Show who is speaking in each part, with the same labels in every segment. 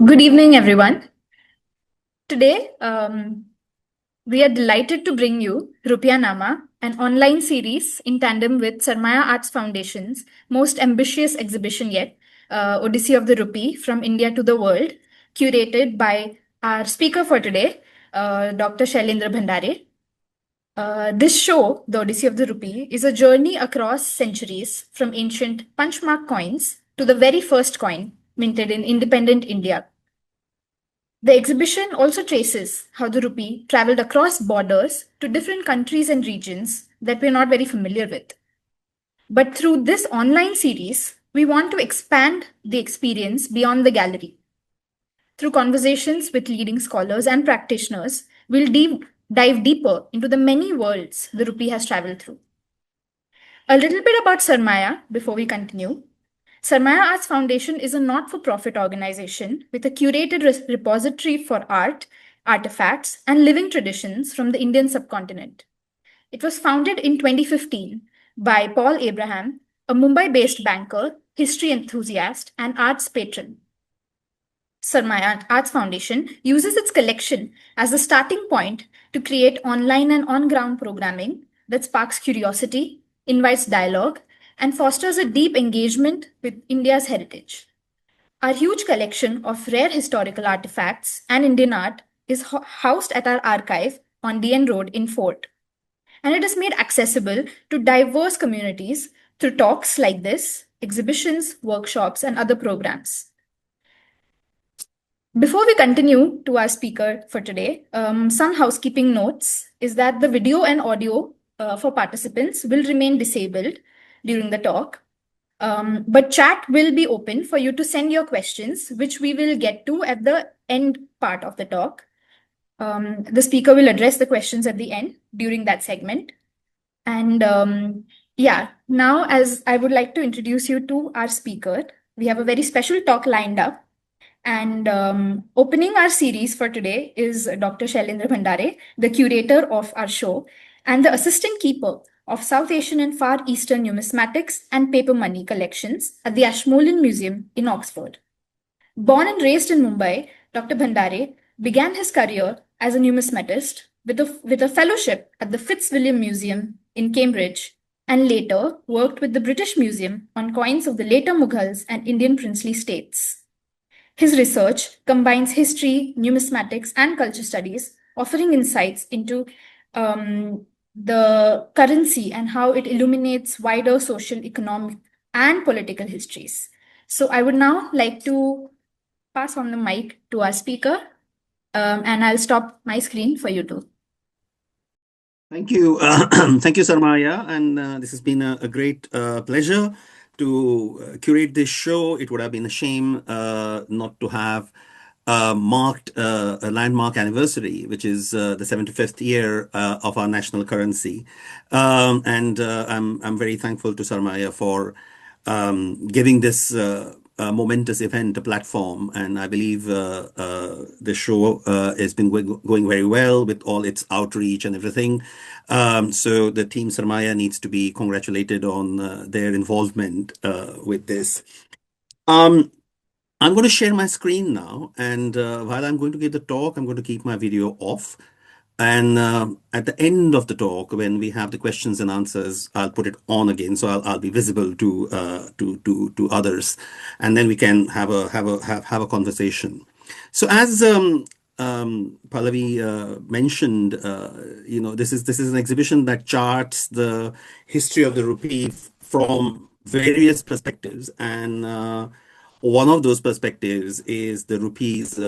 Speaker 1: Good evening, everyone. Today, we are delighted to bring you Rupiyanama, an online series in tandem with Sarmaya Arts Foundation's most ambitious exhibition yet, Odyssey of the Rupee, From India to the World, curated by our speaker for today, Dr. Shailendra Bhandare. This show, The Odyssey of the Rupee, is a journey across centuries from ancient punchmark coins to the very first coin minted in independent India. The exhibition also traces how the rupee traveled across borders to different countries and regions that we're not very familiar with. But through this online series, we want to expand the experience beyond the gallery. Through conversations with leading scholars and practitioners, we'll dive deeper into the many worlds the rupee has traveled through. A little bit about Sarmaya before we continue. Sarmaya Arts Foundation is a not-for-profit organization with a curated repository for art, artifacts, and living traditions from the Indian subcontinent. It was founded in 2015 by Paul Abraham, a Mumbai-based banker, history enthusiast, and arts patron. Sarmaya Arts Foundation uses its collection as a starting point to create online and on-ground programming that sparks curiosity, invites dialogue, and fosters a deep engagement with India's heritage. Our huge collection of rare historical artifacts and Indian art is housed at our archive on DN Road in Fort, and it is made accessible to diverse communities through talks like this, exhibitions, workshops, and other programs. Before we continue to our speaker for today, some housekeeping notes is that the video and audio for participants will remain disabled during the talk, but chat will be open for you to send your questions, which we will get to at the end part of the talk. The speaker will address the questions at the end during that segment. And now as I would like to introduce you to our speaker, we have a very special talk lined up. And opening our series for today is Dr. Shailendra Bhandare, the curator of our show and the assistant keeper of South Asian and Far Eastern numismatics and paper money collections at the Ashmolean Museum in Oxford. Born and raised in Mumbai, Dr. Bhandare began his career as a numismatist with a fellowship at the Fitzwilliam Museum in Cambridge, and later worked with the British Museum on coins of the later Mughals and Indian princely states. His research combines history, numismatics, and culture studies, offering insights into the currency and how it illuminates wider social, economic, and political histories. So I would now like to pass on the mic to our speaker, and I'll stop my screen for you too.
Speaker 2: Thank you. Thank you, Sarmaya. And this has been a great pleasure to curate this show. It would have been a shame not to have marked a landmark anniversary, which is the 75th year of our national currency. I'm very thankful to Sarmaya for giving this momentous event a platform. And I believe the show has been going very well with all its outreach and everything. So the team Sarmaya needs to be congratulated on their involvement with this. I'm going to share my screen now, and while I'm going to give the talk, I'm going to keep my video off. And at the end of the talk, when we have the questions and answers, I'll put it on again, so I'll be visible to others, and then we can have a conversation. So as Pallavi mentioned, this is an exhibition that charts the history of the rupee from various perspectives, and one of those perspectives is the rupee's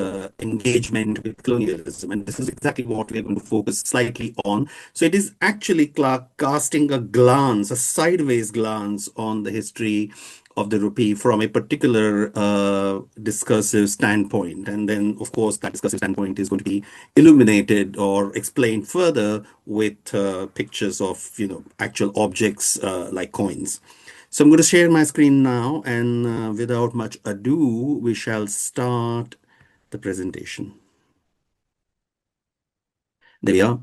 Speaker 2: engagement with colonialism, and this is exactly what we're going to focus slightly on. So it is actually casting a sideways glance on the history of the rupee from a particular discursive standpoint. And then, of course, that discursive standpoint is going to be illuminated or explained further with pictures of, actual objects like coins. So I'm going to share my screen now, and without much ado, we shall start the presentation. There we are.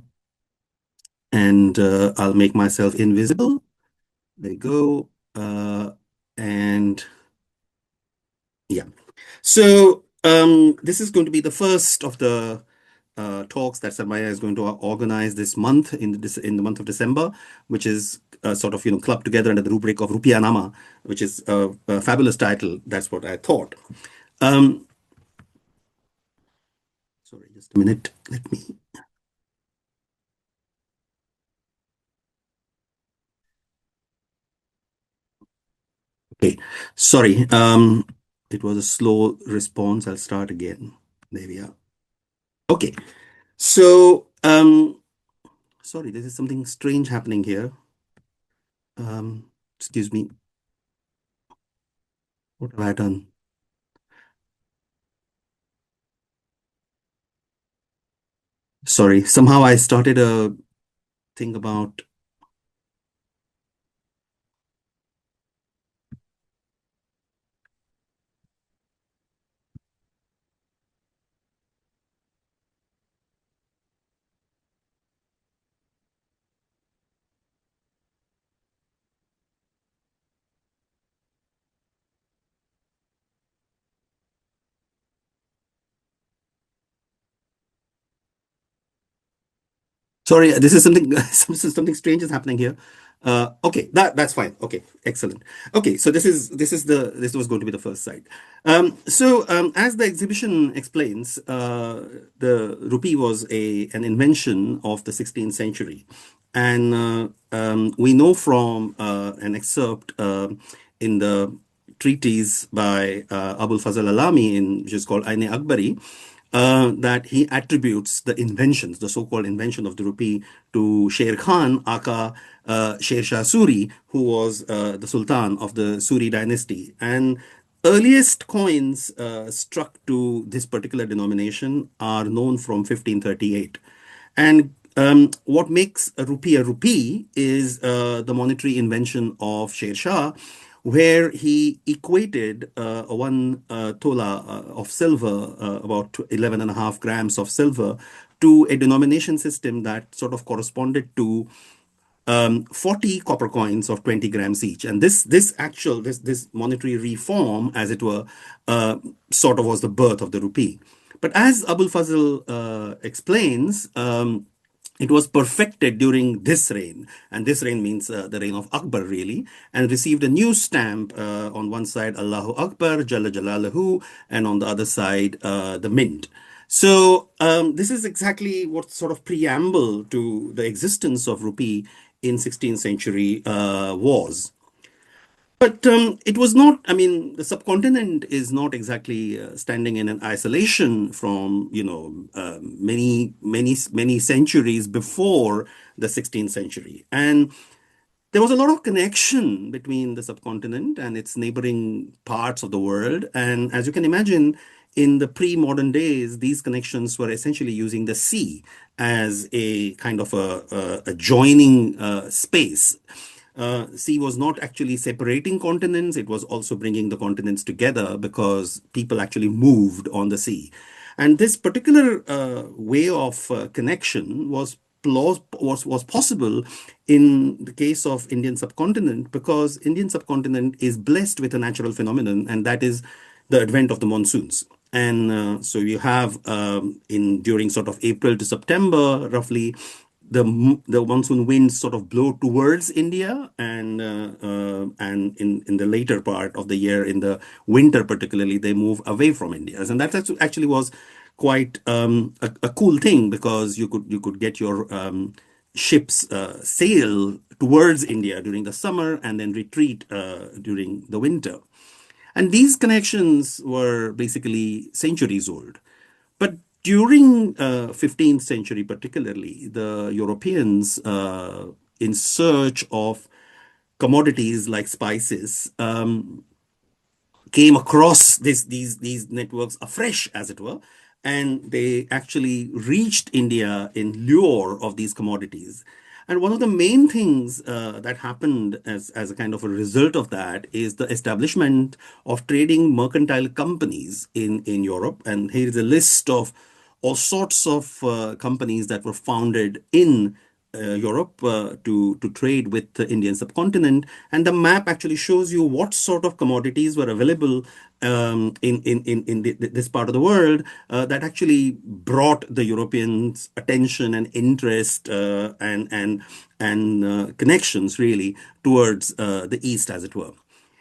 Speaker 2: And I'll make myself invisible. There you go. And yeah. So This is going to be the first of the talks that Sarmaya is going to organize this month in the month of December, which is sort of clubbed together under the rubric of Rupiyanama, which is a fabulous title. That's what I thought. Um, Sorry, just a minute. Let me. Okay, sorry. It was a slow response. I'll start again. There we are. Okay, so sorry, there is something strange happening here. Excuse me. What have I done? Sorry, somehow I started a thing about. Sorry, this is something something strange is happening here. Okay, that's fine. Okay, excellent. Okay, so this was going to be the first side. As the exhibition explains, the rupee was a an invention of the 16th century, and we know from an excerpt in the treatise by Abul Fazl Alami, which is called Aine Akbari, that he attributes the inventions, the so-called invention of the rupee, to Sher Khan, aka Sher Shah Suri, who was the Sultan of the Suri dynasty. And earliest coins struck to this particular denomination are known from 1538. And what makes a rupee is the monetary invention of Sher Shah, where he equated one tola of silver, about 11 and a half grams of silver, to a denomination system that sort of corresponded to 40 copper coins of 20 grams each. And this monetary reform, as it were, sort of was the birth of the rupee. But as Abul Fazl explains, it was perfected during this reign, and this reign means the reign of Akbar, really, and received a new stamp on one side, Allahu Akbar, Jalla Jalaluhu, and on the other side, the mint. So this is exactly what sort of preamble to the existence of rupee in 16th century was. But it was not, I mean, the subcontinent is not exactly standing in an isolation from, many centuries before the 16th century. And there was a lot of connection between the subcontinent and its neighboring parts of the world. And as you can imagine, in the pre-modern days, these connections were essentially using the sea as a kind of a joining space. Sea was not actually separating continents, it was also bringing the continents together because people actually moved on the sea. And this particular way of connection was possible in the case of Indian subcontinent because Indian subcontinent is blessed with a natural phenomenon, and that is the advent of the monsoons. And so you have in during sort of April to September, roughly, the monsoon winds sort of blow towards India, and in the later part of the year, in the winter particularly, they move away from India, and that actually was quite a cool thing because you could get your ships sail towards India during the summer and then retreat during the winter. And these connections were basically centuries old. But during 15th century particularly, the Europeans, in search of commodities like spices, came across these networks afresh, as it were, and they actually reached India in lure of these commodities. And one of the main things that happened as a kind of a result of that is the establishment of trading mercantile companies in Europe. And here is a list of all sorts of companies that were founded in Europe to trade with the Indian subcontinent, and the map actually shows you what sort of commodities were available in this part of the world that actually brought the Europeans' attention and interest and connections really towards the East, as it were.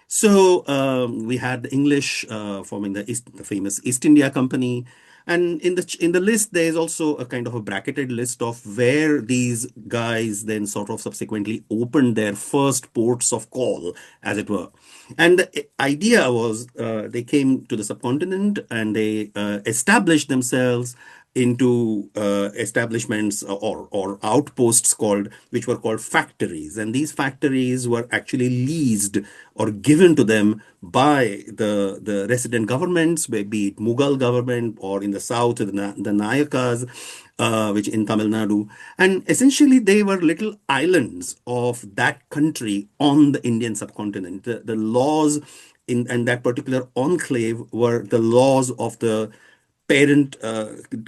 Speaker 2: So we had the English forming the famous East India Company, and in the list there is also a kind of a bracketed list of where these guys then sort of subsequently opened their first ports of call, as it were. And the idea was they came to the subcontinent and they established themselves into establishments or outposts called which were called factories, and these factories were actually leased or given to them by the resident governments, be it Mughal government or in the south the Nayakas, which in Tamil Nadu, and essentially they were little islands of that country on the Indian subcontinent. The laws in that particular enclave were the laws of the parent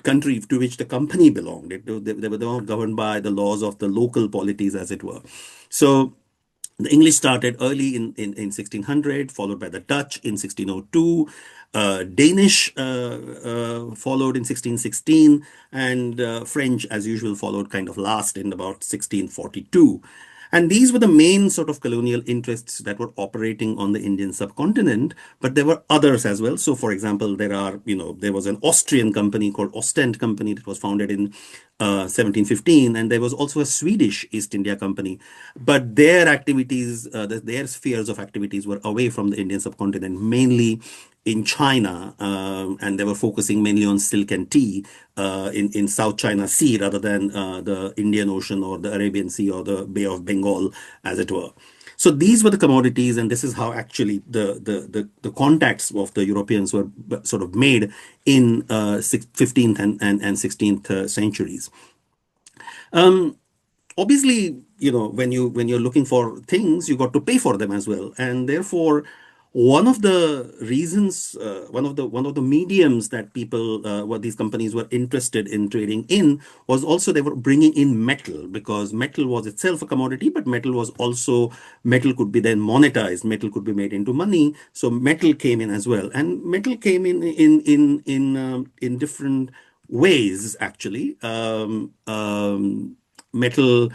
Speaker 2: country to which the company belonged. They were not governed by the laws of the local polities, as it were. So the English started early in 1600, followed by the Dutch in 1602. Danish followed in 1616, and French, as usual, followed kind of last in about 1642. And these were the main sort of colonial interests that were operating on the Indian subcontinent, but there were others as well. So, for example, there was an Austrian company called Ostend Company that was founded in 1715, and there was also a Swedish East India Company, but their activities, their spheres of activities were away from the Indian subcontinent, mainly in China, and they were focusing mainly on silk and tea in South China Sea rather than the Indian Ocean or the Arabian Sea or the Bay of Bengal, as it were. So these were the commodities, and this is how actually the contacts of the Europeans were sort of made in 15th and 16th centuries. Obviously, when you're looking for things, you got to pay for them as well, and therefore one of the reasons, one of the mediums that people, what these companies were interested in trading in, was also they were bringing in metal, because metal was itself a commodity, but metal could be then monetized, metal could be made into money, so metal came in as well, and metal came in different ways actually. Metal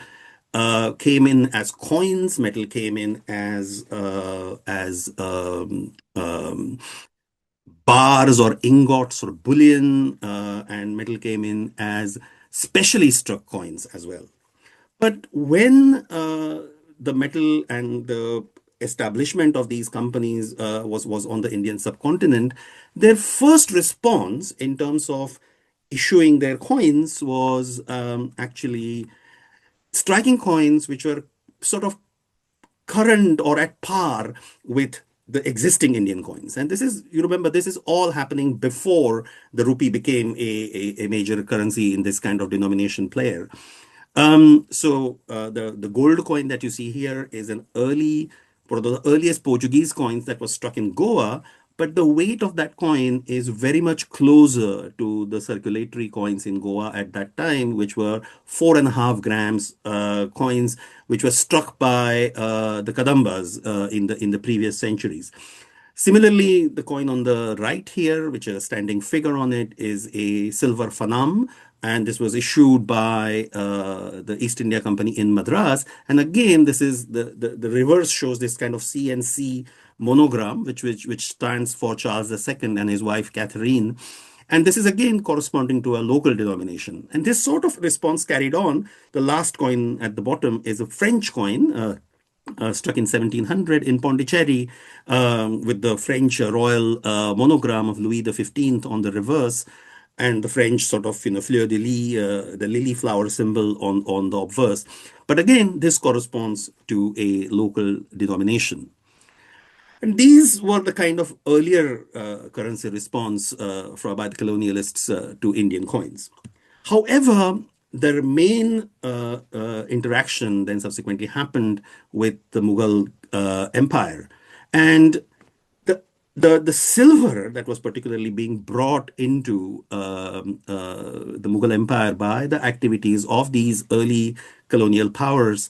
Speaker 2: came in as coins. Metal came in as bars or ingots or bullion, and metal came in as specially struck coins as well. But when the metal and the establishment of these companies was on the Indian subcontinent, their first response in terms of issuing their coins was actually striking coins which were sort of current or at par with the existing Indian coins. And you remember, this is all happening before the rupee became a major currency in this kind of denomination player. So the gold coin that you see here is one of the earliest Portuguese coins that was struck in Goa, but the weight of that coin is very much closer to the circulatory coins in Goa at that time, which were 4.5 grams coins, which were struck by the Kadambas in the previous centuries. Similarly, the coin on the right here, which has a standing figure on it, is a silver fanam, and this was issued by the East India Company in Madras. And again, this is the reverse shows this kind of CNC monogram, which stands for Charles II and his wife Catherine. And this is again corresponding to a local denomination. And this sort of response carried on. The last coin at the bottom is a French coin, struck in 1700 in Pondicherry, with the French royal monogram of Louis XV on the reverse, and the French sort of fleur de lis, the lily flower symbol on the obverse. But again, this corresponds to a local denomination. And these were the kind of earlier currency response by the colonialists to Indian coins. However, their main interaction then subsequently happened with the Mughal Empire. And the The silver that was particularly being brought into the Mughal Empire by the activities of these early colonial powers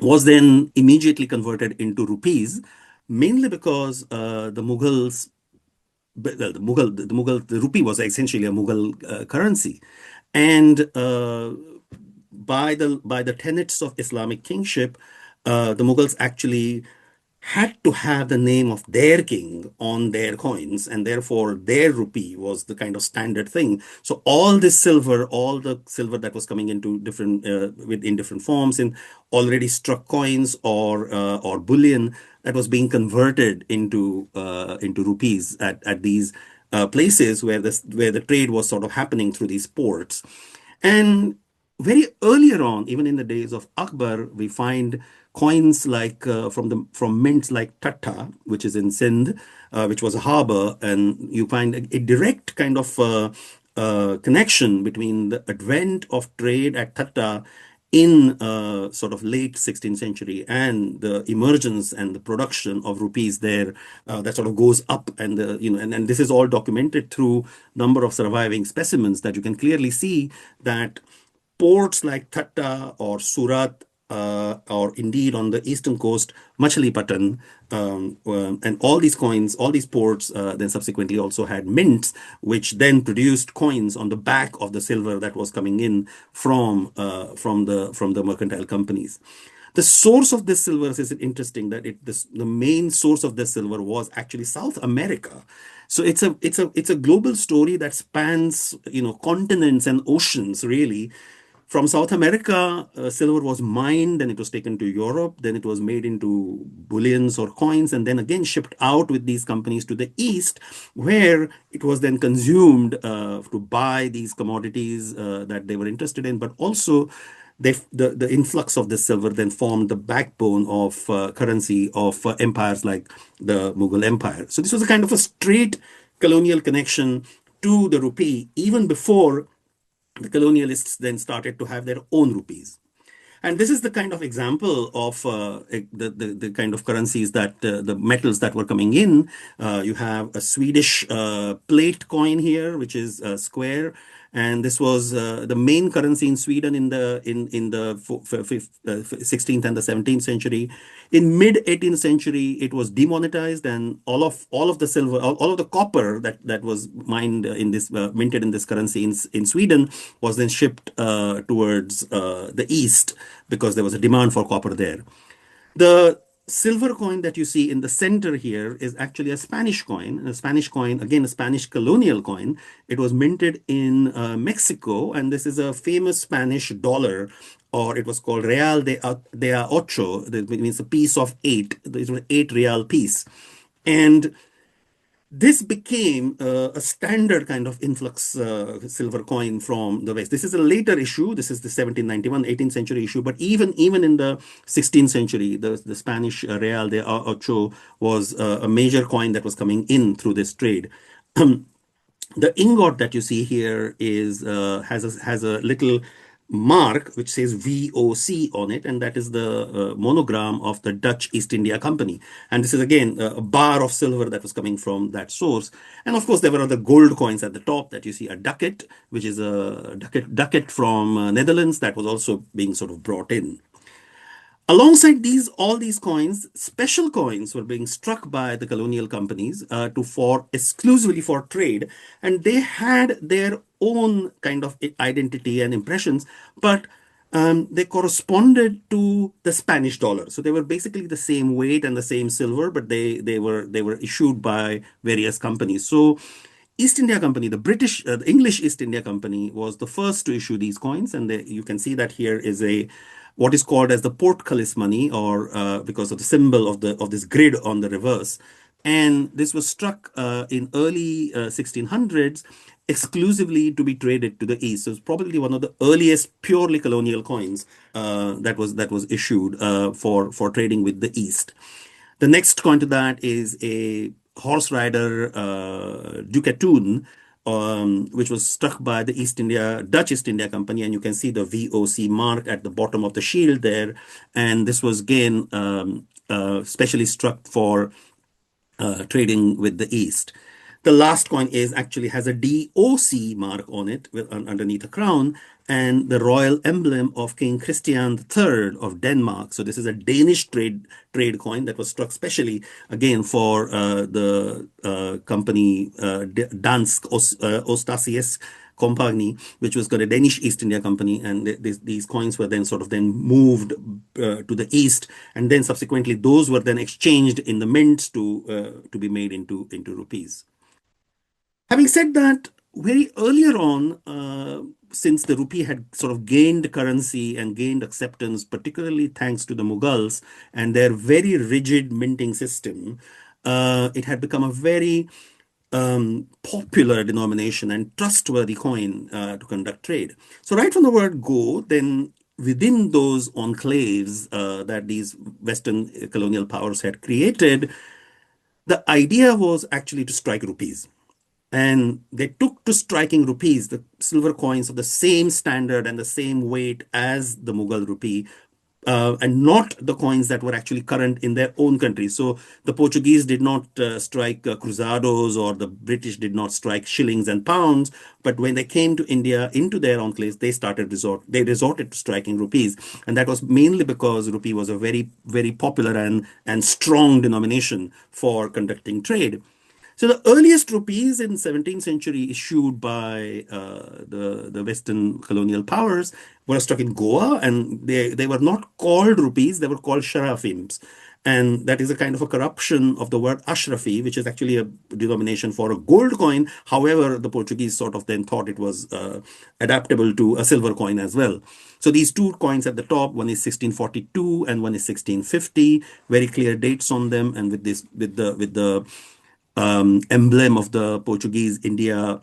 Speaker 2: was then immediately converted into rupees, mainly because the Mughals, well, the rupee was essentially a Mughal currency, and by the tenets of Islamic kingship, the Mughals actually had to have the name of their king on their coins, and therefore their rupee was the kind of standard thing. So all this silver, all the silver that was coming into different in different forms in already struck coins or bullion that was being converted into rupees at these places where the trade was sort of happening through these ports. And very earlier on, even in the days of Akbar, we find coins like from mints like Thatta, which is in Sindh, which was a harbor, and you find a direct kind of connection between the advent of trade at Thatta in sort of late 16th century and the emergence and the production of rupees there that sort of goes up, and and this is all documented through number of surviving specimens that you can clearly see that ports like Thatta or Surat, or indeed on the eastern coast, Machilipatan, and all these coins, all these ports, then subsequently also had mints, which then produced coins on the back of the silver that was coming in from the mercantile companies. The source of this silver is interesting that the main source of this silver was actually South America. So it's a global story that spans continents and oceans really. From South America, silver was mined, and it was taken to Europe. Then it was made into bullions or coins, and then again shipped out with these companies to the East, where it was then consumed to buy these commodities that they were interested in. But also, the influx of this silver then formed the backbone of currency of empires like the Mughal Empire. So this was a kind of a straight colonial connection to the rupee, even before the colonialists then started to have their own rupees. And this is the kind of example of the kind of currencies that the metals that were coming in. You have a Swedish plate coin here, which is square, and this was the main currency in Sweden in the 16th and the 17th century. In mid 18th century, it was demonetized, and all of the silver, all of the copper that was mined in this minted in this currency in Sweden was then shipped towards the east because there was a demand for copper there. The silver coin that you see in the center here is actually a Spanish coin. And a Spanish coin, again, a Spanish colonial coin. It was minted in Mexico, and this is a famous Spanish dollar, or it was called Real de a Ocho. That means a piece of eight. It was an 8 real piece. And this became a standard kind of influx silver coin from the West. This is a later issue. This is the 1791, 18th century issue. But even in the 16th century, the Spanish Real de Ocho was a major coin that was coming in through this trade. The ingot that you see here has a little mark which says VOC on it, and that is the monogram of the Dutch East India Company. And this is again a bar of silver that was coming from that source. And of course, there were other gold coins at the top that you see a ducat, which is a ducat from Netherlands that was also being sort of brought in. Alongside all these coins, special coins were being struck by the colonial companies for exclusively for trade, and they had their own kind of identity and impressions, but they corresponded to the Spanish dollar. So they were basically the same weight and the same silver, but they were issued by various companies. So East India Company, the English East India Company, was the first to issue these coins, and you can see that here is what is called as the portcullis money, or because of the symbol of this grid on the reverse. And this was struck in early 1600s exclusively to be traded to the east. So it's probably one of the earliest purely colonial coins that was issued for trading with the east. The next coin to that is a horse rider ducatoon, which was struck by the Dutch East India Company, and you can see the VOC mark at the bottom of the shield there. And this was again specially struck for trading with the East. The last coin is actually has a DOC mark on it underneath a crown and the royal emblem of King Christian III of Denmark. So this is a Danish trade coin that was struck specially again for the company Dansk Ostasies Compagnie, which was called a Danish East India Company, and these coins were then sort of then moved to the east, and then subsequently those were then exchanged in the mints to be made into rupees. Having said that, very earlier on, since the rupee had sort of gained currency and gained acceptance, particularly thanks to the Mughals and their very rigid minting system, it had become a very popular denomination and trustworthy coin to conduct trade. So right from the word go, then within those enclaves that these Western colonial powers had created, the idea was actually to strike rupees. And they took to striking rupees, the silver coins of the same standard and the same weight as the Mughal rupee, and not the coins that were actually current in their own country. So the Portuguese did not strike cruzados, or the British did not strike shillings and pounds. But when they came to India into their enclaves, they resorted to striking rupees, and that was mainly because rupee was a very very popular and strong denomination for conducting trade. So the earliest rupees in 17th century issued by the Western colonial powers were struck in Goa, and they were not called rupees, they were called sharafims. And that is a kind of a corruption of the word ashrafi, which is actually a denomination for a gold coin. However, the Portuguese sort of then thought it was adaptable to a silver coin as well. So these two coins at the top, one is 1642 and one is 1650, very clear dates on them, and with the emblem of the Portuguese India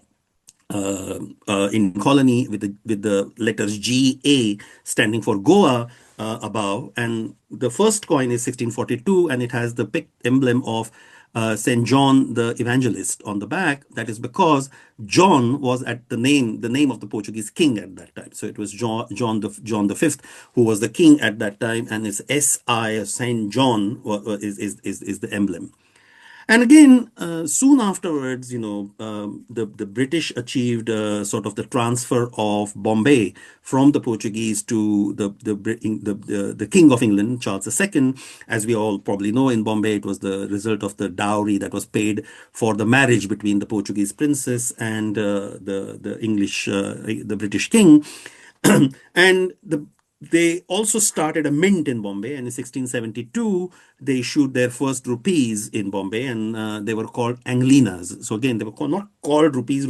Speaker 2: in colony with the letters GA standing for Goa above. And the first coin is 1642, and it has the emblem of Saint John the Evangelist on the back. That is because John was at the name of the Portuguese king at that time. So it was John the Fifth who was the king at that time, and it's SI Saint John is the emblem. And again, soon afterwards, the British achieved sort of the transfer of Bombay from the Portuguese to the King of England, Charles II. As we all probably know, in Bombay, it was the result of the dowry that was paid for the marriage between the Portuguese princess and the British king. And they also started a mint in Bombay, and in 1672 they issued their first rupees in Bombay, and they were called Anglinas. So again, they were not called rupees,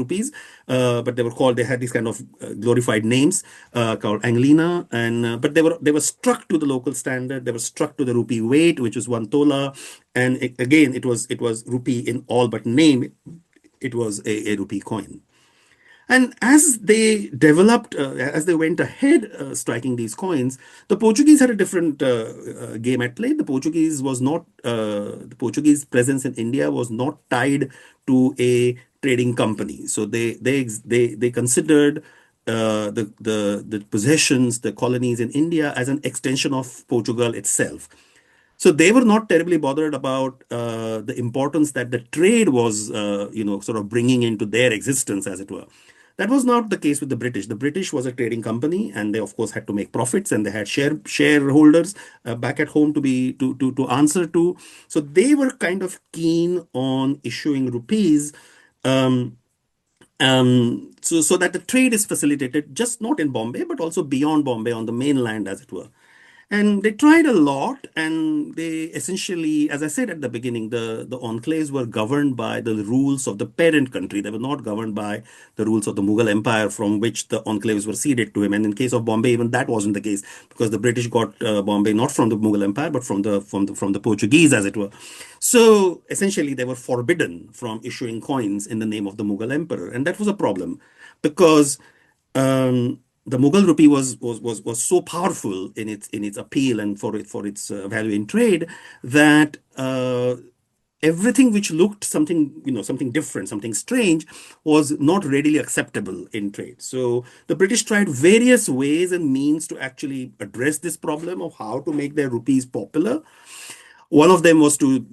Speaker 2: but they had these kind of glorified names called Anglina, and but they were struck to the local standard. They were struck to the rupee weight, which was 1 tola, and again it was rupee in all but name. It was a rupee coin. And as they developed, as they went ahead striking these coins, the Portuguese had a different game at play. The Portuguese presence in India was not tied to a trading company. So they considered the possessions, the colonies in India as an extension of Portugal itself. So they were not terribly bothered about the importance that the trade was, sort of bringing into their existence, as it were. That was not the case with the British. The British was a trading company, and they of course had to make profits, and they had shareholders back at home to answer to. So they were kind of keen on issuing rupees. Um, so that the trade is facilitated just not in Bombay, but also beyond Bombay on the mainland, as it were. And they tried a lot, and they essentially, as I said at the beginning, the enclaves were governed by the rules of the parent country. They were not governed by the rules of the Mughal Empire, from which the enclaves were ceded to him. And in case of Bombay, even that wasn't the case, because the British got Bombay not from the Mughal Empire, but from the Portuguese, as it were. So essentially, they were forbidden from issuing coins in the name of the Mughal emperor, and that was a problem because the Mughal rupee was so powerful in its appeal and for its value in trade that everything which looked something different, something strange, was not readily acceptable in trade. So the British tried various ways and means to actually address this problem of how to make their rupees popular. One of them was to,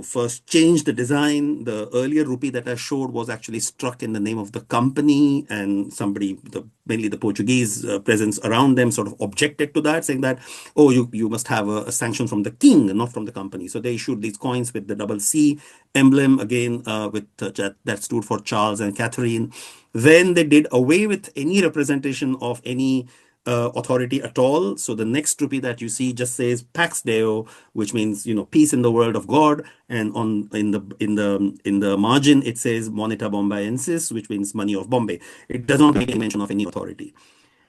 Speaker 2: first change the design. The earlier rupee that I showed was actually struck in the name of the company, and somebody, mainly the Portuguese presence around them, sort of objected to that, saying that, oh, you must have a sanction from the king, not from the company. So they issued these coins with the double C emblem, again, with that stood for Charles and Catherine. Then they did away with any representation of any authority at all. So the next rupee that you see just says Pax Deo, which means, peace in the world of God, and on in the margin it says Moneta Bombayensis, which means money of Bombay. It does not make any mention of any authority.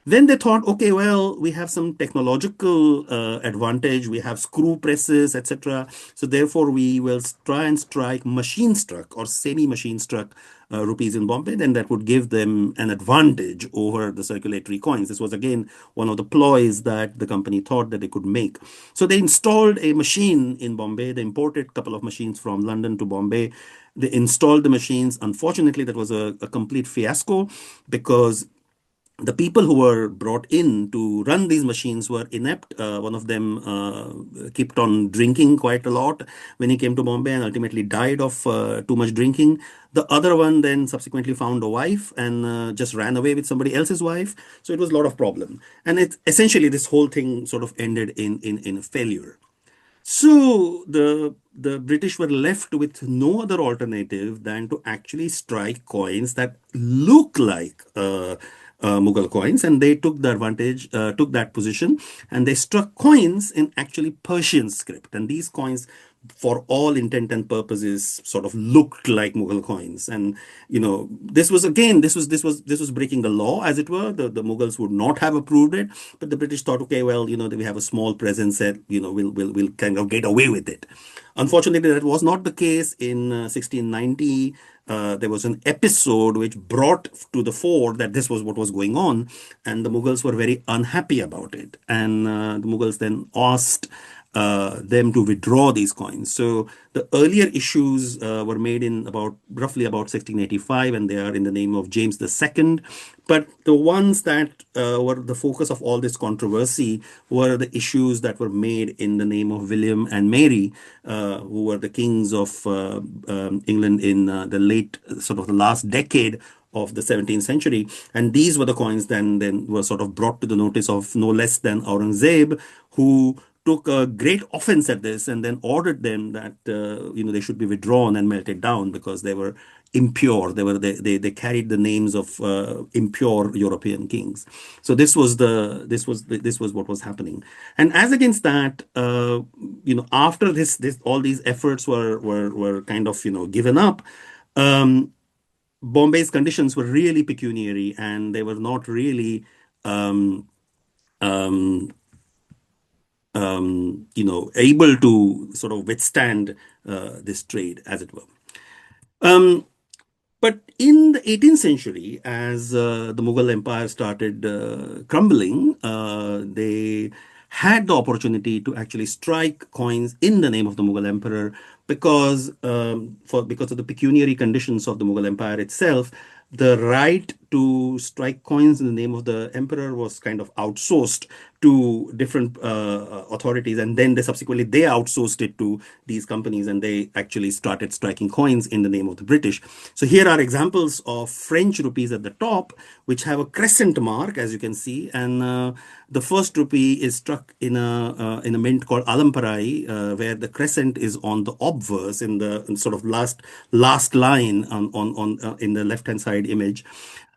Speaker 2: Then they thought, okay, well, we have some technological advantage. We have screw presses, etc. So therefore, we will try and strike machine struck or semi-machine struck rupees in Bombay. Then that would give them an advantage over the circulatory coins. This was again one of the ploys that the company thought that they could make. So they installed a machine in Bombay. They imported a couple of machines from London to Bombay. They installed the machines. Unfortunately, that was a complete fiasco because the people who were brought in to run these machines were inept. One of them kept on drinking quite a lot when he came to Bombay and ultimately died of too much drinking. The other one then subsequently found a wife and just ran away with somebody else's wife. So it was a lot of problem. And it essentially this whole thing sort of ended in failure. So the British were left with no other alternative than to actually strike coins that look like Mughal coins, and they took the advantage, took that position, and they struck coins in actually Persian script. And these coins, for all intent and purposes, sort of looked like Mughal coins. And this was again, this was breaking the law, as it were. The Mughals would not have approved it, but the British thought, okay, well, we have a small presence that we'll kind of get away with it. Unfortunately, that was not the case in 1690. There was an episode which brought to the fore that this was what was going on, and the Mughals were very unhappy about it. And the Mughals then asked them to withdraw these coins. So the earlier issues were made in roughly about 1685, and they are in the name of James II. But the ones that were the focus of all this controversy were the issues that were made in the name of William and Mary, who were the kings of England in the late, sort of the last decade of the 17th century. And these were the coins then were sort of brought to the notice of no less than Aurangzeb, who took a great offense at this and then ordered them that they should be withdrawn and melted down because they were impure. They carried the names of impure European kings. So this was what was happening. And as against that, after this all these efforts were kind of given up. Bombay's conditions were really pecuniary, and they were not really able to sort of withstand this trade, as it were. But in the 18th century, as the Mughal Empire started crumbling, they had the opportunity to actually strike coins in the name of the Mughal Emperor because of the pecuniary conditions of the Mughal Empire itself. The right to strike coins in the name of the emperor was kind of outsourced to different authorities, and then they outsourced it to these companies, and they actually started striking coins in the name of the British. So here are examples of French rupees at the top, which have a crescent mark, as you can see, and the first rupee is struck in a mint called Alamparai, where the crescent is on the obverse in the sort of last line on in the left hand side image.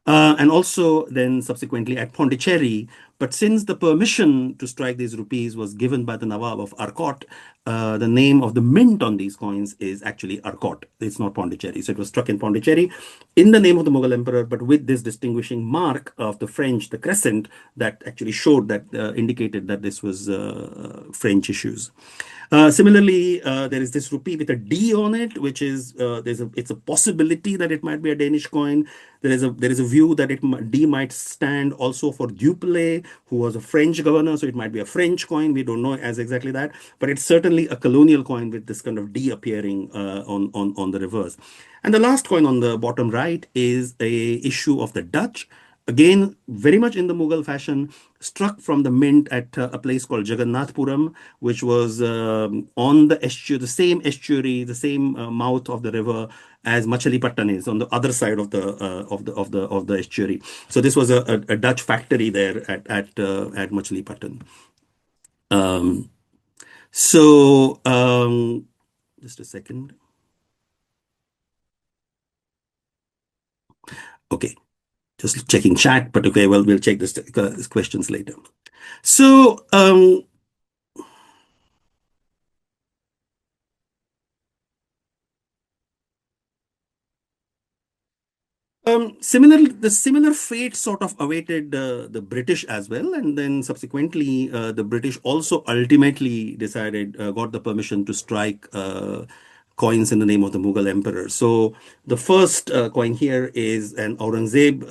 Speaker 2: And also then subsequently at Pondicherry. But since the permission to strike these rupees was given by the Nawab of Arcot, the name of the mint on these coins is actually Arcot. It's not Pondicherry. So it was struck in Pondicherry in the name of the Mughal emperor, but with this distinguishing mark of the French, the crescent, that actually showed that, indicated that this was French issues. Similarly, there is this rupee with a D on it, which is it's a possibility that it might be a Danish coin. There is a view that D might stand also for Dupleix, who was a French governor, so it might be a French coin. We don't know as exactly that, but it's certainly a colonial coin with this kind of D appearing on the reverse. And the last coin on the bottom right is a issue of the Dutch. again, very much in the Mughal fashion, struck from the mint at a place called Jagannathpuram, which was on the estuary, the same estuary, the same mouth of the river as Machilipattan is on the other side of the estuary. So this was a Dutch factory there at Machilipattan. Um, so just a second. Okay, just checking chat, but okay, well, we'll check this questions later. So, the similar fate sort of awaited the British as well, and then subsequently, the British also ultimately got the permission to strike coins in the name of the Mughal emperor. So the first coin here is an Aurangzeb,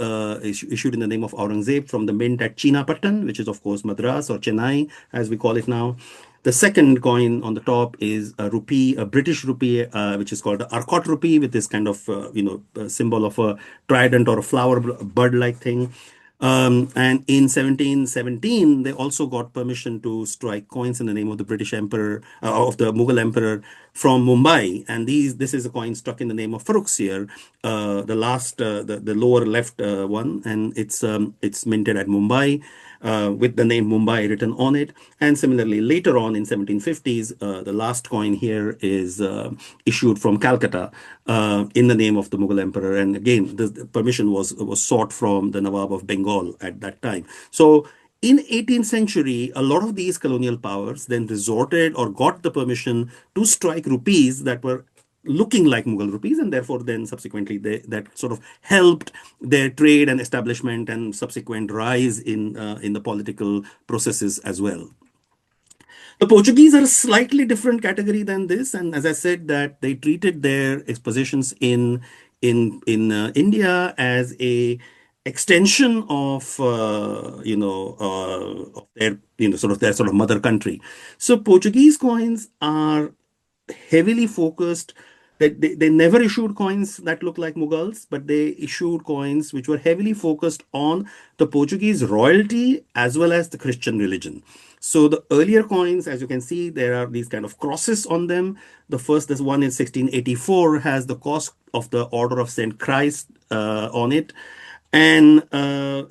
Speaker 2: issued in the name of Aurangzeb from the mint at Chinapattan, which is of course Madras or Chennai, as we call it now. The second coin on the top is a rupee, a British rupee, which is called the Arcot rupee, with this kind of symbol of a trident or a flower bud-like thing. And in 1717, they also got permission to strike coins in the name of the British Emperor, of the Mughal Emperor from Mumbai. And this is a coin struck in the name of Farrukhsir, the lower left one, and it's minted at Mumbai. With the name Mumbai written on it. And similarly, later on in 1750s, the last coin here is issued from Calcutta in the name of the Mughal emperor. And again, the permission was sought from the Nawab of Bengal at that time. So in 18th century, a lot of these colonial powers then resorted or got the permission to strike rupees that were looking like Mughal rupees, and therefore then subsequently that sort of helped their trade and establishment and subsequent rise in the political processes as well. The Portuguese are a slightly different category than this, and as I said, that they treated their expositions in India as a extension of of their sort of mother country. So Portuguese coins are heavily focused. They never issued coins that look like Mughals, but they issued coins which were heavily focused on the Portuguese royalty as well as the Christian religion. So the earlier coins, as you can see, there are these kind of crosses on them. This one in 1684 has the cross of the Order of Saint Christ on it. And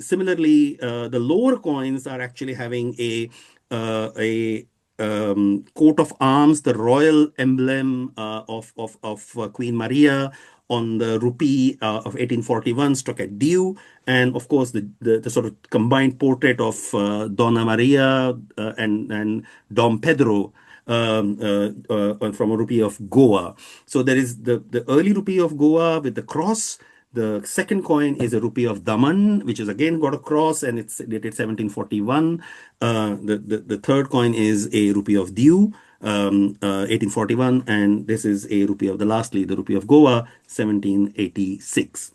Speaker 2: similarly, the lower coins are actually having a coat of arms, the royal emblem of Queen Maria on the rupee of 1841 struck at Diu, and of course the sort of combined portrait of Donna Maria and Dom Pedro from a rupee of Goa. So there is the early rupee of Goa with the cross. The second coin is a rupee of Daman, which is again got a cross, and it's dated 1741. The third coin is a rupee of Diu, 1841, and this is a rupee of the rupee of Goa, 1786.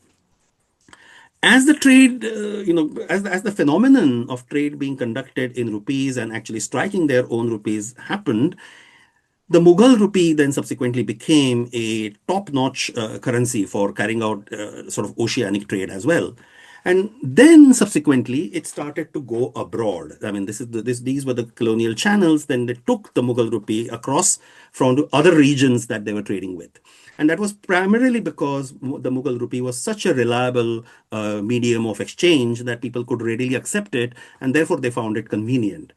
Speaker 2: As the trade, as the phenomenon of trade being conducted in rupees and actually striking their own rupees happened, the Mughal rupee then subsequently became a top-notch currency for carrying out sort of oceanic trade as well. And then subsequently, it started to go abroad. I mean, these were the colonial channels. Then they took the Mughal rupee across from to other regions that they were trading with. And that was primarily because the Mughal rupee was such a reliable medium of exchange that people could readily accept it, and therefore they found it convenient.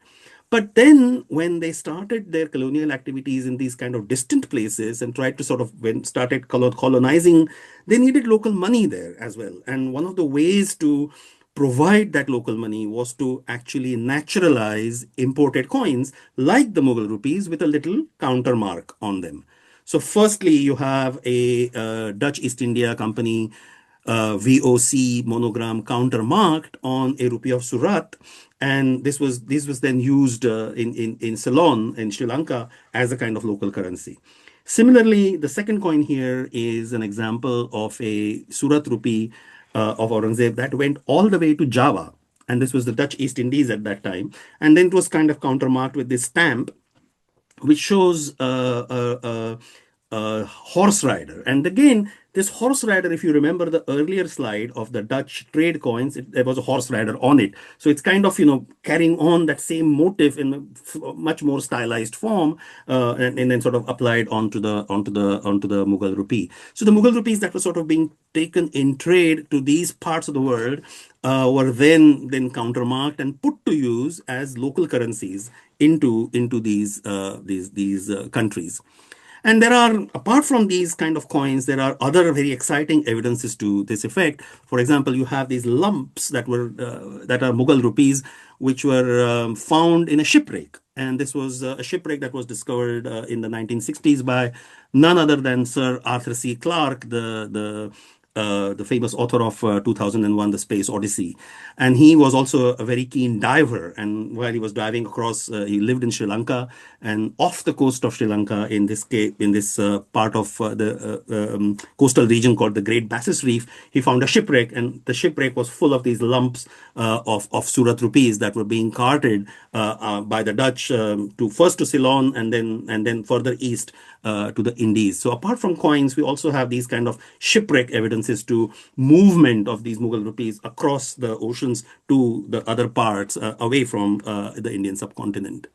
Speaker 2: But then, when they started their colonial activities in these kind of distant places and tried to sort of when started colonizing, they needed local money there as well. And one of the ways to provide that local money was to actually naturalize imported coins like the Mughal rupees with a little countermark on them. So, firstly, you have a Dutch East India Company VOC monogram countermarked on a rupee of Surat, and this was then used in Ceylon in Sri Lanka as a kind of local currency. Similarly, the second coin here is an example of a Surat rupee of Aurangzeb that went all the way to Java, and this was the Dutch East Indies at that time, and then it was kind of countermarked with this stamp which shows horse rider. And again, this horse rider, if you remember the earlier slide of the Dutch trade coins, there was a horse rider on it. So it's kind of, carrying on that same motive in a much more stylized form, and then sort of applied onto the Mughal rupee. So the Mughal rupees that were sort of being taken in trade to these parts of the world were then countermarked and put to use as local currencies into these countries. And there are, apart from these kind of coins, there are other very exciting evidences to this effect. For example, you have these lumps that are Mughal rupees, which were found in a shipwreck. And this was a shipwreck that was discovered in the 1960s by none other than Sir Arthur C. Clarke, the famous author of 2001, The Space Odyssey. And he was also a very keen diver. And while he was diving across, he lived in Sri Lanka, and off the coast of Sri Lanka, in this part of the coastal region called the Great Basses Reef, he found a shipwreck, and the shipwreck was full of these lumps of Surat rupees that were being carted by the Dutch to first to Ceylon, and then further east to the Indies. So apart from coins, we also have these kind of shipwreck evidences to movement of these Mughal rupees across the oceans to the other parts away from the Indian subcontinent.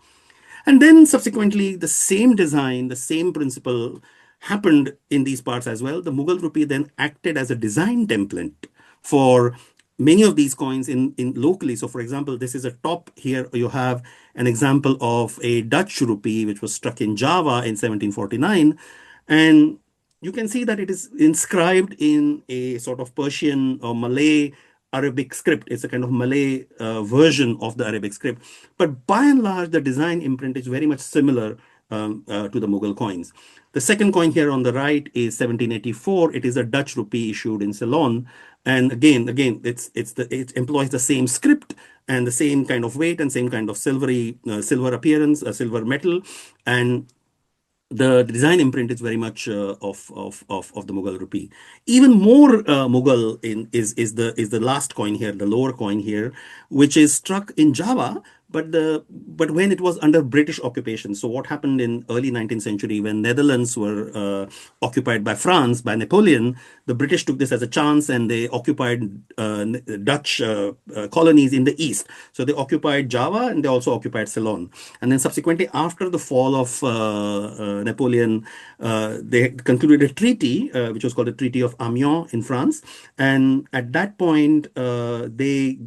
Speaker 2: And then subsequently, the same design, the same principle happened in these parts as well. The Mughal rupee then acted as a design template for many of these coins in locally. So, for example, this is a top here. You have an example of a Dutch rupee, which was struck in Java in 1749. And you can see that it is inscribed in a sort of Persian or Malay Arabic script. It's a kind of Malay version of the Arabic script. But by and large, the design imprint is very much similar to the Mughal coins. The second coin here on the right is 1784. It is a Dutch rupee issued in Ceylon. And again, it employs the same script and the same kind of weight and same kind of silver appearance, silver metal. And the design imprint is very much of the Mughal rupee. Even more Mughal is the last coin here, the lower coin here, which is struck in Java, but when it was under British occupation. So what happened in early 19th century when Netherlands were occupied by France, by Napoleon, the British took this as a chance and they occupied Dutch colonies in the east. So they occupied Java and they also occupied Ceylon. And then subsequently, after the fall of Napoleon, they concluded a treaty, which was called the Treaty of Amiens in France. And at that point, they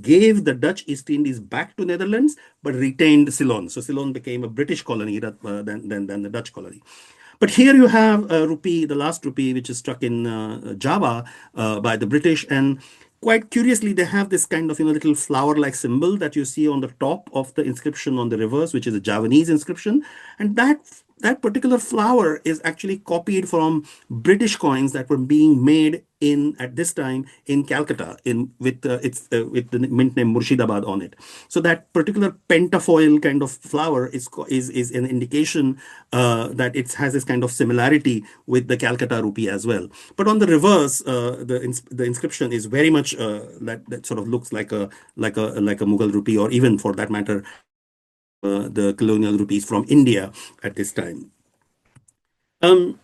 Speaker 2: gave the Dutch East Indies back to Netherlands, but retained Ceylon. So Ceylon became a British colony than the Dutch colony. But here you have a rupee, the last rupee, which is struck in Java by the British. And quite curiously, they have this kind of little flower-like symbol that you see on the top of the inscription on the reverse, which is a Javanese inscription. And that particular flower is actually copied from British coins that were being made at this time in Calcutta with the mint name Murshidabad on it. So that particular pentafoil kind of flower is an indication that it has this kind of similarity with the Calcutta rupee as well. But on the reverse, the inscription is very much that sort of looks like a Mughal rupee, or even for that matter the colonial rupees from India at this time. The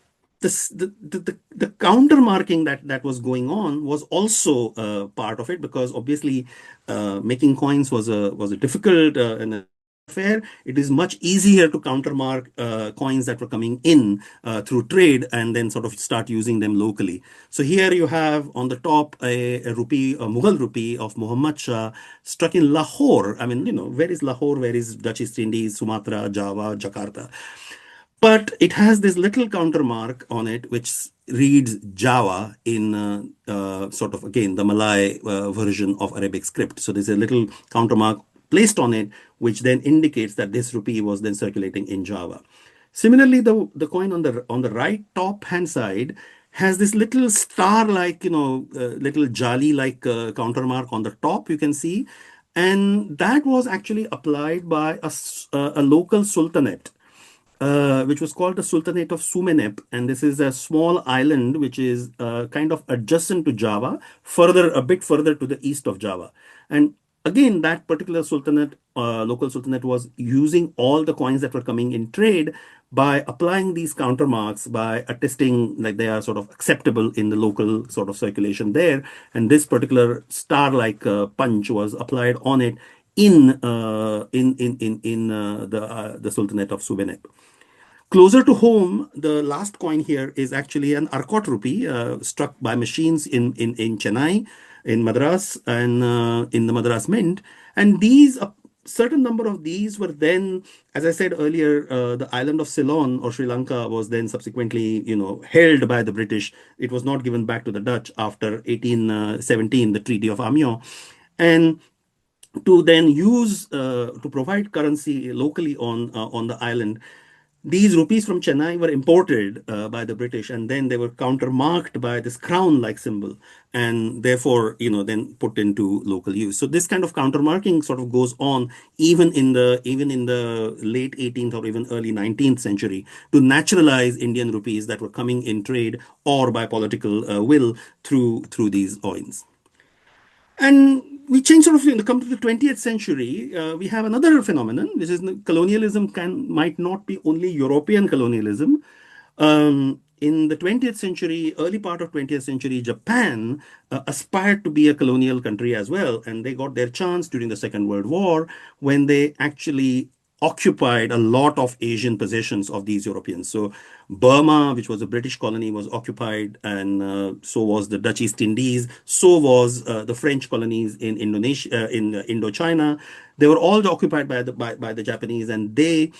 Speaker 2: counter marking that was going on was also part of it, because obviously making coins was a difficult and affair. It is much easier to countermark coins that were coming in through trade and then sort of start using them locally. So here you have on the top a rupee, a Mughal rupee of Muhammad Shah struck in Lahore. I mean, where is Lahore? Where is Dutch East Indies, Sumatra, Java, Jakarta? But it has this little countermark on it, which reads Java in sort of, again, the Malay version of Arabic script. So there's a little countermark placed on it, which then indicates that this rupee was then circulating in Java. Similarly, the coin on the right top hand side has this little star-like, little jali-like countermark on the top, you can see. And that was actually applied by a local sultanate, which was called the Sultanate of Sumeneb. And this is a small island which is kind of adjacent to Java, a bit further to the east of Java. And again, that particular sultanate, local sultanate, was using all the coins that were coming in trade by applying these countermarks, by attesting like they are sort of acceptable in the local sort of circulation there. And this particular star-like punch was applied on it in the Sultanate of Subeneb. Closer to home, the last coin here is actually an Arcot rupee struck by machines in Chennai, in Madras, and in the Madras Mint. And these, a certain number of these were then, as I said earlier, the island of Ceylon or Sri Lanka was then subsequently, held by the British. It was not given back to the Dutch after 1817, the Treaty of Amiens. And to then use to provide currency locally on the island, these rupees from Chennai were imported by the British, and then they were countermarked by this crown-like symbol, and therefore, then put into local use. So this kind of countermarking sort of goes on even in the late 18th or even early 19th century to naturalize Indian rupees that were coming in trade or by political will through these coins. And we change sort of come to the 20th century. We have another phenomenon, which is colonialism might not be only European colonialism. In the 20th century, early part of 20th century, Japan aspired to be a colonial country as well, and they got their chance during the Second World War when they actually occupied a lot of Asian possessions of these Europeans. So Burma, which was a British colony, was occupied, and so was the Dutch East Indies. So was the French colonies in Indonesia, in Indochina. They were all occupied by the Japanese, and they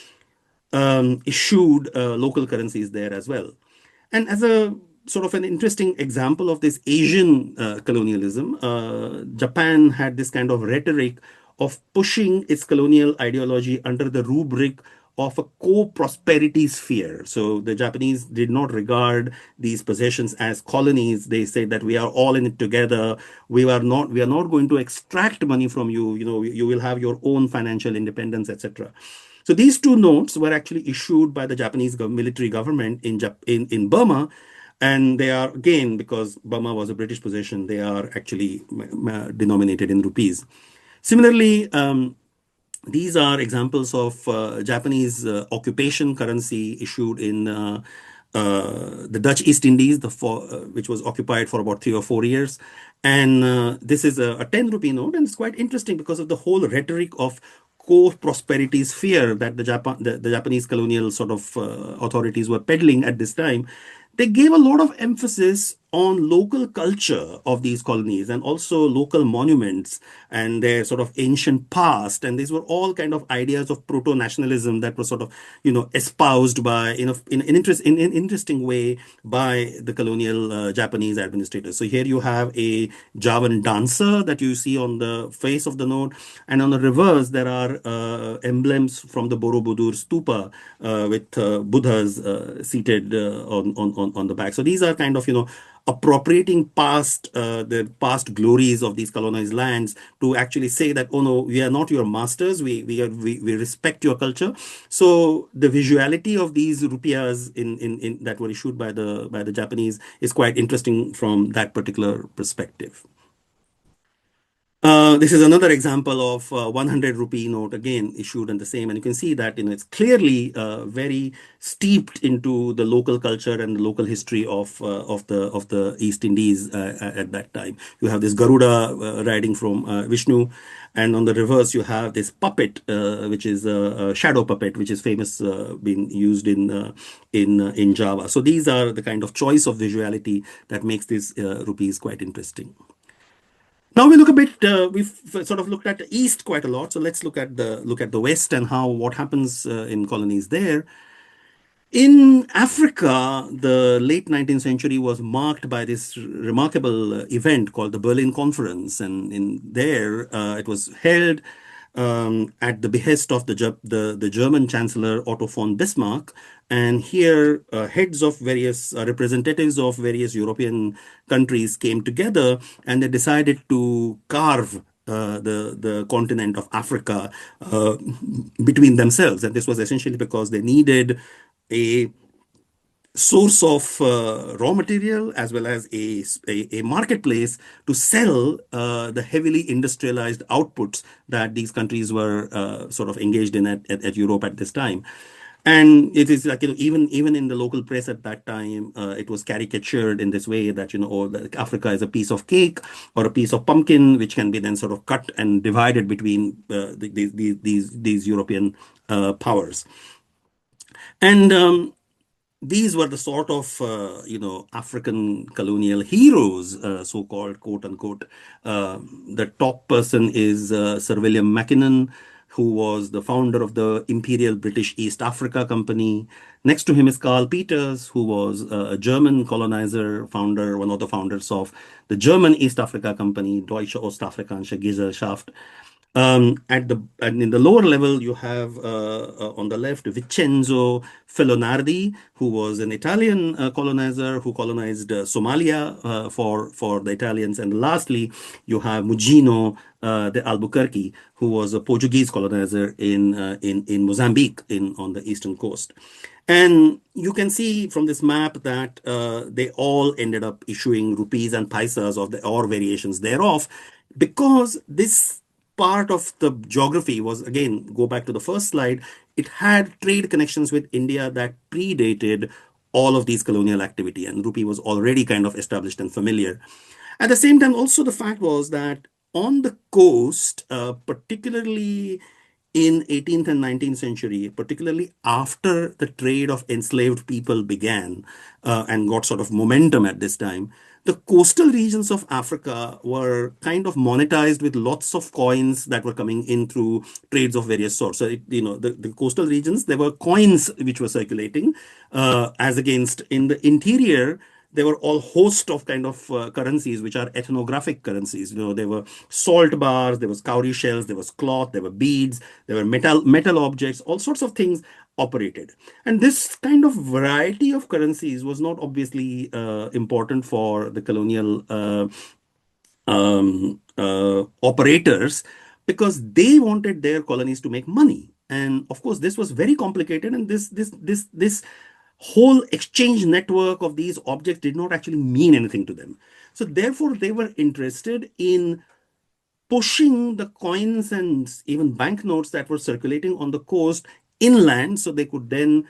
Speaker 2: issued local currencies there as well. And as a sort of an interesting example of this Asian colonialism, Japan had this kind of rhetoric of pushing its colonial ideology under the rubric of a co-prosperity sphere. So the Japanese did not regard these possessions as colonies. They said that we are all in it together. We are not going to extract money from you. You will have your own financial independence, etc. So these two notes were actually issued by the Japanese military government in Burma, and they are, again, because Burma was a British possession, they are actually denominated in rupees. Similarly, these are examples of Japanese occupation currency issued in the Dutch East Indies, which was occupied for about 3 or 4 years. And this is a 10 rupee note, and it's quite interesting because of the whole rhetoric of co-prosperity sphere that the Japanese colonial sort of authorities were peddling at this time. They gave a lot of emphasis on local culture of these colonies and also local monuments and their sort of ancient past. And these were all kind of ideas of proto-nationalism that were sort of, espoused by, in an interesting way by the colonial Japanese administrators. So here you have a Javan dancer that you see on the face of the note. And on the reverse, there are emblems from the Borobudur stupa with Buddhas seated on the back. So these are kind of, appropriating the past glories of these colonized lands to actually say that, oh no, we are not your masters. We respect your culture. So the visuality of these rupiahs in that were issued by the Japanese is quite interesting from that particular perspective. This is another example of 100 rupee note, again issued in the same, and you can see that it's clearly very steeped into the local culture and the local history of the East Indies at that time. You have this Garuda riding from Vishnu, and on the reverse you have this puppet, which is a shadow puppet, which is famous, being used in Java. So these are the kind of choice of visuality that makes these rupees quite interesting. Now we look a bit. We've sort of looked at the East quite a lot, so let's look at the West and what happens in colonies there. In Africa, the late 19th century was marked by this remarkable event called the Berlin Conference, and in there it was held at the behest of the German Chancellor Otto von Bismarck. And here, heads of various representatives of various European countries came together, and they decided to carve the continent of Africa between themselves. And this was essentially because they needed a source of raw material as well as a marketplace to sell the heavily industrialized outputs that these countries were sort of engaged in at Europe at this time. And it is like, even in the local press at that time, it was caricatured in this way that, oh, like Africa is a piece of cake or a piece of pumpkin, which can be then sort of cut and divided between these European powers. And these were the sort of African colonial heroes, so-called, quote unquote. The top person is Sir William Mackinnon, who was the founder of the Imperial British East Africa Company. Next to him is Karl Peters, who was a German colonizer, one of the founders of the German East Africa Company, Deutsche Ostafrikanische Gesellschaft. And in the lower level, you have on the left Vincenzo Felonardi, who was an Italian colonizer who colonized Somalia for the Italians. And lastly, you have Mugino de Albuquerque, who was a Portuguese colonizer in Mozambique on the eastern coast. And you can see from this map that they all ended up issuing rupees and paisas or variations thereof, because this part of the geography was, again, go back to the first slide, it had trade connections with India that predated all of these colonial activity, and rupee was already kind of established and familiar. At the same time, also the fact was that on the coast, particularly in 18th and 19th century, particularly after the trade of enslaved people began and got sort of momentum at this time, the coastal regions of Africa were kind of monetized with lots of coins that were coming in through trades of various sorts. So, the coastal regions, there were coins which were circulating, as against in the interior, there were all host of kind of currencies which are ethnographic currencies. There were salt bars, there was cowrie shells, there was cloth, there were beads, there were metal objects, all sorts of things operated. And this kind of variety of currencies was not obviously important for the colonial operators, because they wanted their colonies to make money. And of course, this was very complicated, and this whole exchange network of these objects did not actually mean anything to them. So therefore, they were interested in pushing the coins and even banknotes that were circulating on the coast inland, so they could then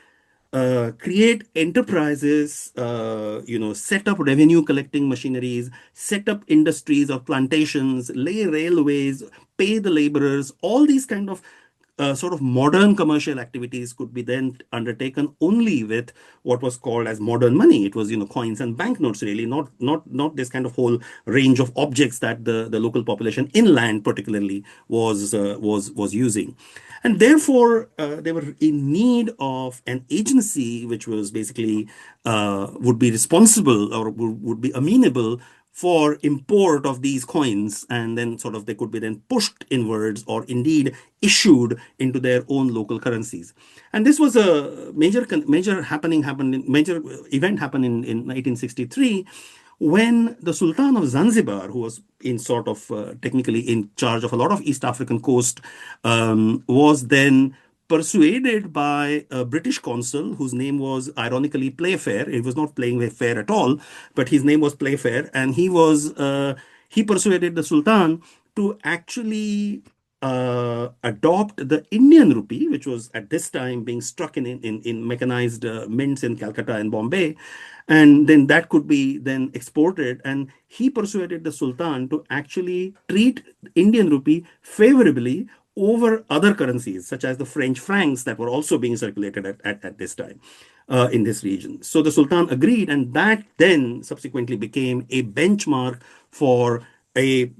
Speaker 2: create enterprises, set up revenue collecting machineries, set up industries or plantations, lay railways, pay the laborers. All these kind of sort of modern commercial activities could be then undertaken only with what was called as modern money. It was, coins and banknotes, really, not this kind of whole range of objects that the local population inland particularly was using. And therefore, they were in need of an agency which was basically would be responsible or would be amenable for import of these coins, and then sort of they could be then pushed inwards or indeed issued into their own local currencies. And this was a major event happened in 1963, when the Sultan of Zanzibar, who was in sort of technically in charge of a lot of East African coast, was then persuaded by a British consul whose name was ironically Playfair. It was not playing fair at all, but his name was Playfair, and he persuaded the Sultan to actually adopt the Indian rupee, which was at this time being struck in mechanized mints in Calcutta and Bombay, and then that could be then exported. And he persuaded the Sultan to actually treat Indian rupee favorably over other currencies, such as the French francs that were also being circulated at this time in this region. So the Sultan agreed, and that then subsequently became a benchmark for a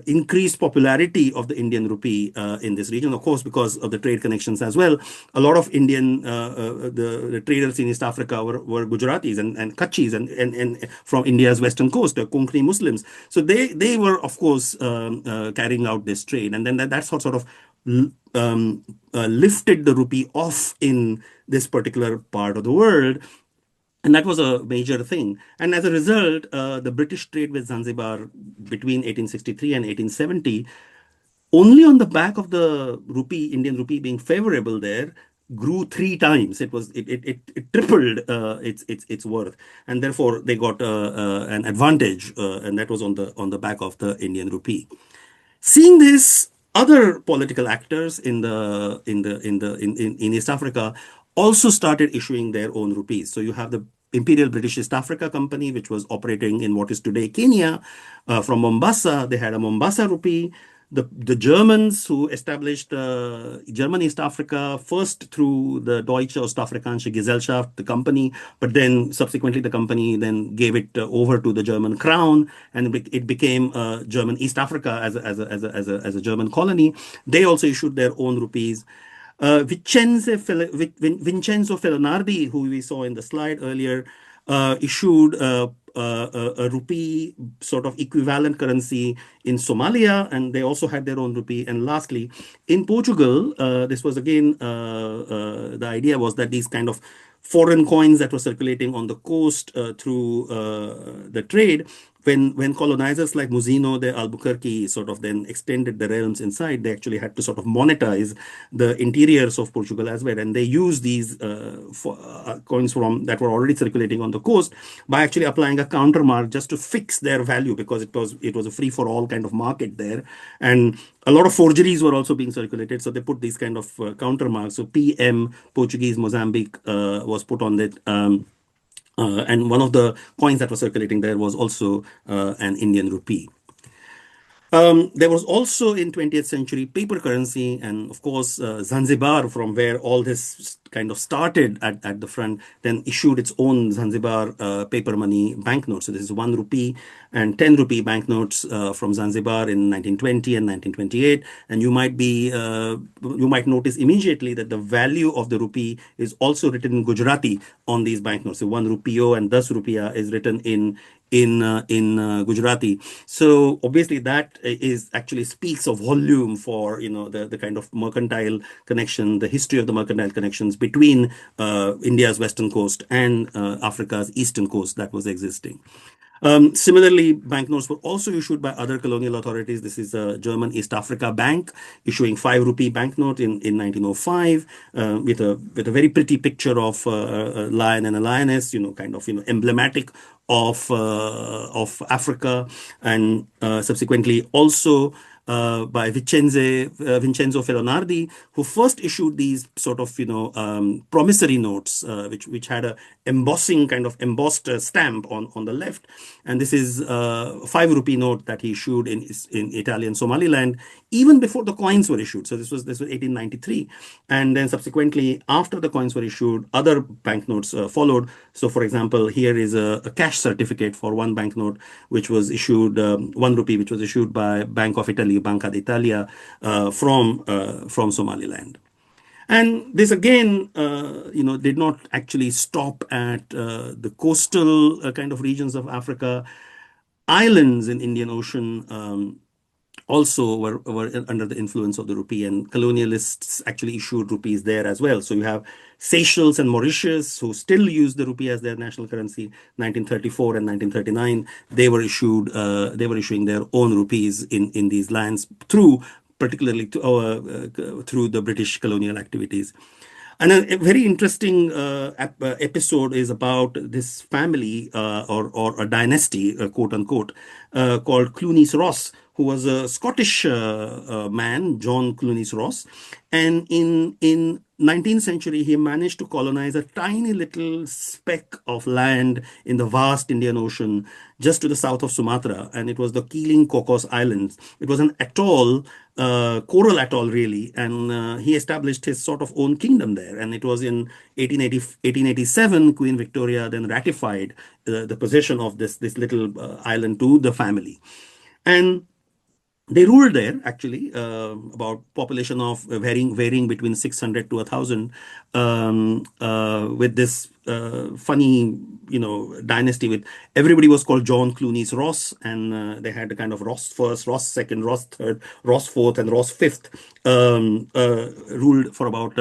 Speaker 2: increased popularity of the Indian rupee in this region, of course, because of the trade connections as well. A lot of Indian the traders in East Africa were Gujaratis and Kutchis and from India's western coast, Konkani Muslims. So they were, of course, carrying out this trade, and then that sort of lifted the rupee off in this particular part of the world. And that was a major thing. And as a result, the British trade with Zanzibar between 1863 and 1870, only on the back of the rupee, Indian rupee being favorable there, grew three times. It tripled its worth, and therefore they got an advantage, and that was on the back of the Indian rupee. Seeing this, other political actors in East Africa also started issuing their own rupees. So you have the Imperial British East Africa Company, which was operating in what is today Kenya, from Mombasa. They had a Mombasa rupee. The Germans who established German East Africa first through the Deutsche Ostafrikanische Gesellschaft, the company, but then subsequently the company then gave it over to the German Crown, and it became German East Africa as a German colony. They also issued their own rupees. Vincenzo Felonardi, who we saw in the slide earlier, issued a rupee sort of equivalent currency in Somalia, and they also had their own rupee. And lastly, in Portugal, this was again the idea was that these kind of foreign coins that were circulating on the coast through the trade, when colonizers like Muzino de Albuquerque sort of then extended the realms inside, they actually had to sort of monetize the interiors of Portugal as well, and they used these coins from that were already circulating on the coast by actually applying a countermark just to fix their value, because it was a free for all kind of market there, and a lot of forgeries were also being circulated. So they put these kind of countermarks. So PM Portuguese Mozambique was put on that. And one of the coins that was circulating there was also an Indian rupee. There was also in 20th century paper currency, and of course Zanzibar, from where all this kind of started at the front, then issued its own Zanzibar paper money banknotes. So this is 1 rupee and 10 rupee banknotes from Zanzibar in 1920 and 1928. And you might notice immediately that the value of the rupee is also written in Gujarati on these banknotes. So 1 rupio and 10 rupiah is written in Gujarati. So obviously that is actually speaks of volume for the kind of mercantile connection, the history of the mercantile connections between India's western coast and Africa's eastern coast that was existing. Similarly, banknotes were also issued by other colonial authorities. This is a German East Africa Bank issuing 5 rupee banknote in 1905 with a very pretty picture of a lion and a lioness, kind of emblematic of Africa, and subsequently also by Vincenzo Felonardi, who first issued these sort of promissory notes, which had a embossed stamp on the left, and this is a 5 rupee note that he issued in Italian Somaliland even before the coins were issued. So this was 1893, and then subsequently after the coins were issued, other banknotes followed. So for example, here is a cash certificate for 1 banknote which was issued 1 rupee, which was issued by Bank of Italy, Banca d'Italia, from Somaliland. And this again, did not actually stop at the coastal kind of regions of Africa. Islands in Indian Ocean also were under the influence of the rupee, and colonialists actually issued rupees there as well. So you have Seychelles and Mauritius, who still use the rupee as their national currency. 1934 and 1939, they were issuing their own rupees in these lands particularly through the British colonial activities. And a very interesting episode is about this family or a dynasty, quote unquote, called Clunies Ross, who was a Scottish man, John Clunies Ross. And in 19th century, he managed to colonize a tiny little speck of land in the vast Indian Ocean just to the south of Sumatra, and it was the Keeling Cocos Islands. It was an atoll, coral atoll really, and he established his sort of own kingdom there. And it was in 1887, Queen Victoria then ratified the possession of this little island to the family. And they ruled there actually, about population of varying between 600 to 1,000, with this funny dynasty with everybody was called John Clunies Ross, and they had a kind of Ross first, Ross second, Ross third, Ross fourth, and Ross fifth, ruled for about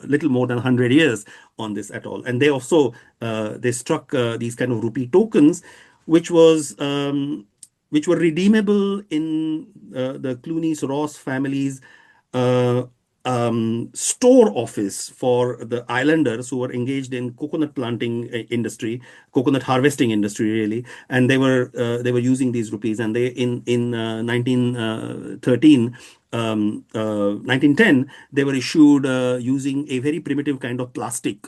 Speaker 2: little more than 100 years on this atoll. And they also they struck these kind of rupee tokens, which was which were redeemable in the Clunies Ross families store office for the islanders who were engaged in coconut planting industry, coconut harvesting industry, really, and they were using these rupees, and they in 1913. 1910, they were issued using a very primitive kind of plastic,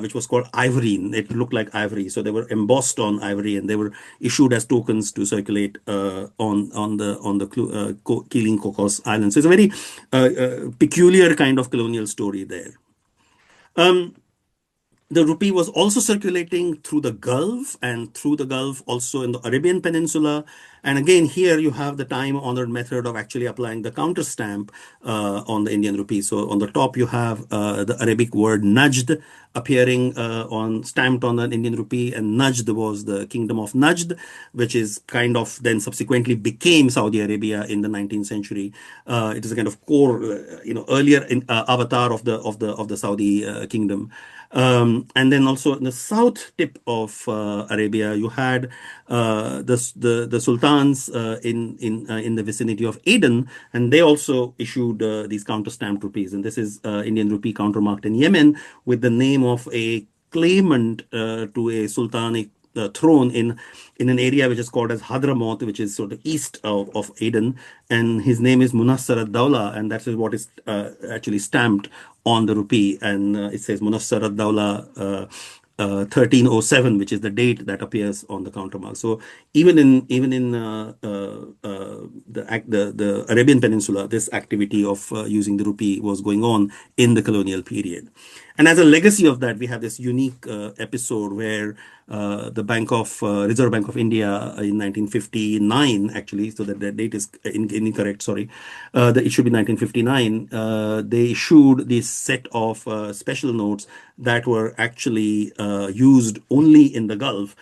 Speaker 2: which was called ivory. It looked like ivory, so they were embossed on ivory, and they were issued as tokens to circulate on the Keeling Cocos Island. So it's a very peculiar kind of colonial story there. Um, the rupee was also circulating through the Gulf, and through the Gulf also in the Arabian Peninsula. And again, here you have the time-honored method of actually applying the counter stamp on the Indian rupee. So on the top you have the Arabic word Najd appearing on stamped on an Indian rupee, and Najd was the kingdom of Najd, which is kind of then subsequently became Saudi Arabia in the 19th century. It is a kind of core, earlier avatar of the Saudi kingdom. And then also in the south tip of Arabia, you had the sultans in the vicinity of Aden, and they also issued these counter stamped rupees. And this is Indian rupee countermarked in Yemen with the name of a claimant to a sultanic throne in an area which is called as Hadramaut, which is sort of east of Aden, and his name is Munassar ad-Dawla, and that is what is actually stamped on the rupee, and it says Munassar ad-Dawla 1307, which is the date that appears on the countermark. So even in the Arabian Peninsula, this activity of using the rupee was going on in the colonial period. And as a legacy of that, we have this unique episode where the Reserve Bank of India in 1959, actually, so that the date is incorrect, sorry, it should be 1959, they issued this set of special notes that were actually used only in the Gulf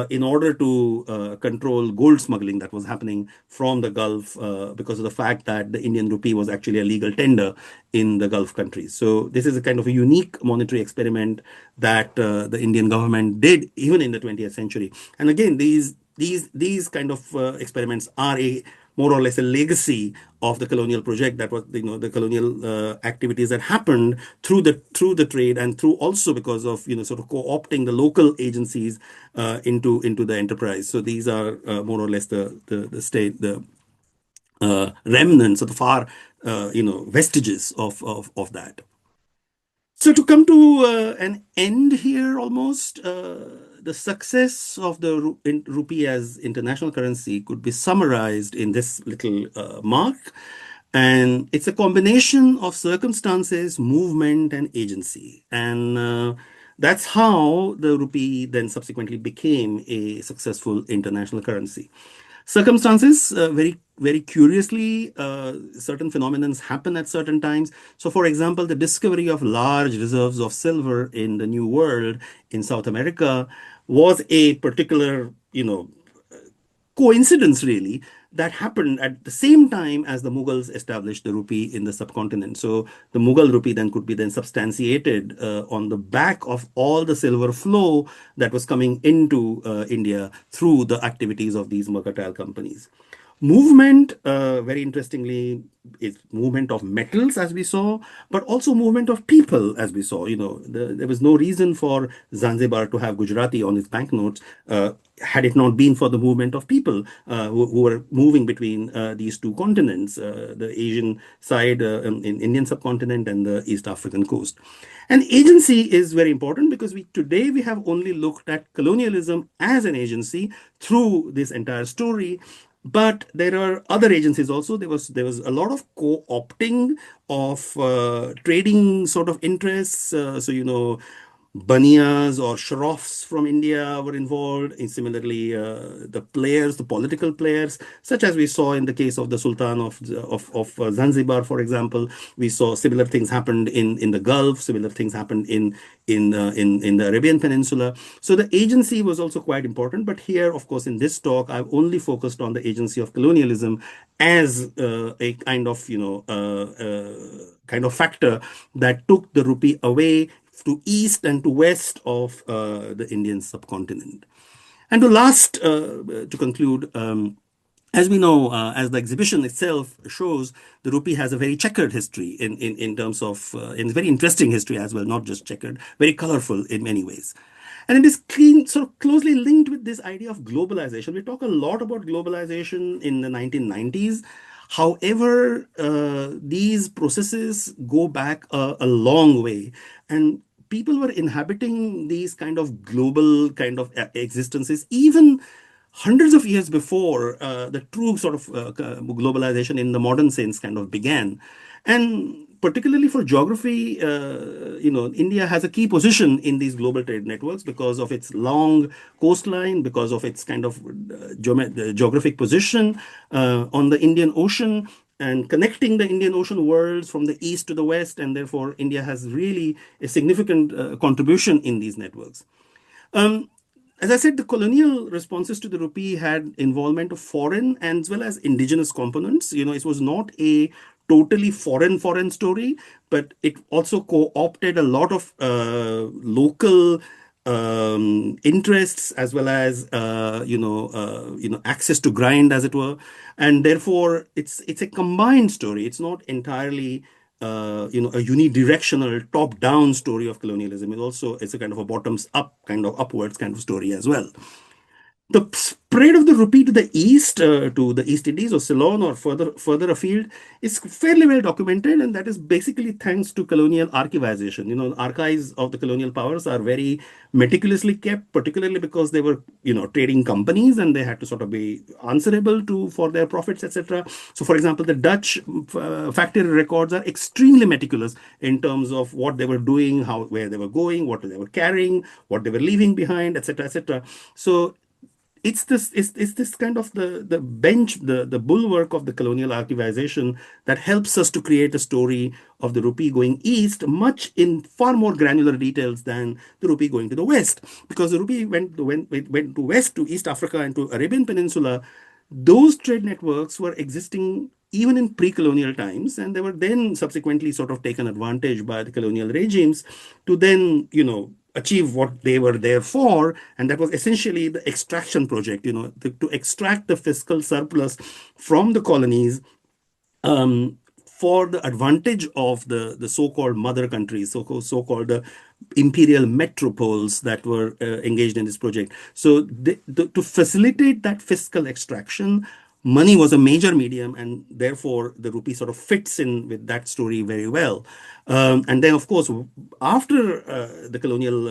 Speaker 2: in order to control gold smuggling that was happening from the Gulf because of the fact that the Indian rupee was actually a legal tender in the Gulf countries. So this is a kind of a unique monetary experiment that the Indian government did even in the 20th century. And again, these kind of experiments are a more or less a legacy of the colonial project, that was the colonial activities that happened through the trade, and through also because of sort of co-opting the local agencies into the enterprise. So these are more or less the state the remnants of the far vestiges of that. So to come to an end here, almost, the success of the rupee as international currency could be summarized in this little mark. And it's a combination of circumstances, movement, and agency. And that's how the rupee then subsequently became a successful international currency. Circumstances, very, very curiously, certain phenomena happen at certain times. So, for example, the discovery of large reserves of silver in the New World in South America was a particular, coincidence, really, that happened at the same time as the Mughals established the rupee in the subcontinent. So the Mughal rupee then could be then substantiated on the back of all the silver flow that was coming into India through the activities of these mercantile companies. Movement, very interestingly, is movement of metals, as we saw, but also movement of people, as we saw. There was no reason for Zanzibar to have Gujarati on its banknotes had it not been for the movement of people who were moving between these two continents, the Asian side in Indian subcontinent and the East African coast. And agency is very important because today we have only looked at colonialism as an agency through this entire story. But there are other agencies also. There was a lot of co-opting of trading sort of interests. So Baniyas or Shroffs from India were involved. And similarly, the political players, such as we saw in the case of the Sultan of Zanzibar, for example. We saw similar things happened in the Gulf. Similar things happened in the Arabian Peninsula. So the agency was also quite important. But here, of course, in this talk, I've only focused on the agency of colonialism as a kind of kind of factor that took the rupee away to east and to west of the Indian subcontinent. And to conclude, As we know, as the exhibition itself shows, the rupee has a very checkered history in terms of, in very interesting history as well, not just checkered, very colorful in many ways. And it is sort of closely linked with this idea of globalization. We talk a lot about globalization in the 1990s. However, these processes go back a long way. And people were inhabiting these kind of global kind of existences even hundreds of years before the true sort of globalization in the modern sense kind of began. And particularly for geography, India has a key position in these global trade networks because of its long coastline, because of its kind of geographic position on the Indian Ocean and connecting the Indian Ocean worlds from the east to the west. And therefore, India has really a significant contribution in these networks. Um, as I said, the colonial responses to the rupee had involvement of foreign as well as indigenous components. It was not a totally foreign story, but it also co-opted a lot of local interests as well as access to grind, as it were, and therefore it's a combined story. It's not entirely a unidirectional top-down story of colonialism. It's a kind of a bottoms-up, kind of upwards kind of story as well. The spread of the rupee to the east, to the East Indies or Ceylon or further afield, is fairly well documented, and that is basically thanks to colonial archivization. Archives of the colonial powers are very meticulously kept, particularly because they were, trading companies and they had to sort of be answerable to for their profits, etc. So, for example, the Dutch factory records are extremely meticulous in terms of what they were doing, where they were going, what they were carrying, what they were leaving behind, etc., etc. So it's this kind of the bench, the bulwark of the colonial archivization that helps us to create a story of the rupee going east much in far more granular details than the rupee going to the west, because the rupee went to west, to East Africa and to Arabian Peninsula. Those trade networks were existing even in pre-colonial times, and they were then subsequently sort of taken advantage by the colonial regimes to then, achieve what they were there for, and that was essentially the extraction project, to extract the fiscal surplus from the colonies for the advantage of the so-called mother countries, so-called the imperial metropoles that were engaged in this project. So to facilitate that fiscal extraction, money was a major medium, and therefore the rupee sort of fits in with that story very well. And then, of course, after the colonial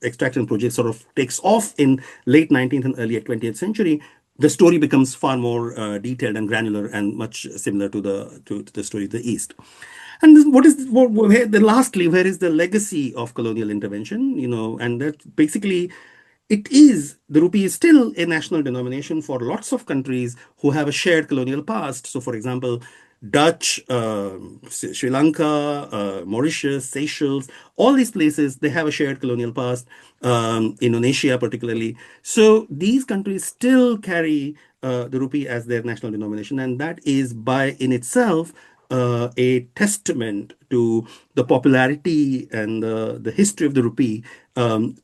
Speaker 2: extraction project sort of takes off in late 19th and early 20th century, the story becomes far more detailed and granular and much similar to the story of the East. And lastly, where is the legacy of colonial intervention? And that basically the rupee is still a national denomination for lots of countries who have a shared colonial past. So, for example, Dutch, Sri Lanka, Mauritius, Seychelles, all these places, they have a shared colonial past, Indonesia particularly. So these countries still carry the rupee as their national denomination, and that is by in itself a testament to the popularity and the history of the rupee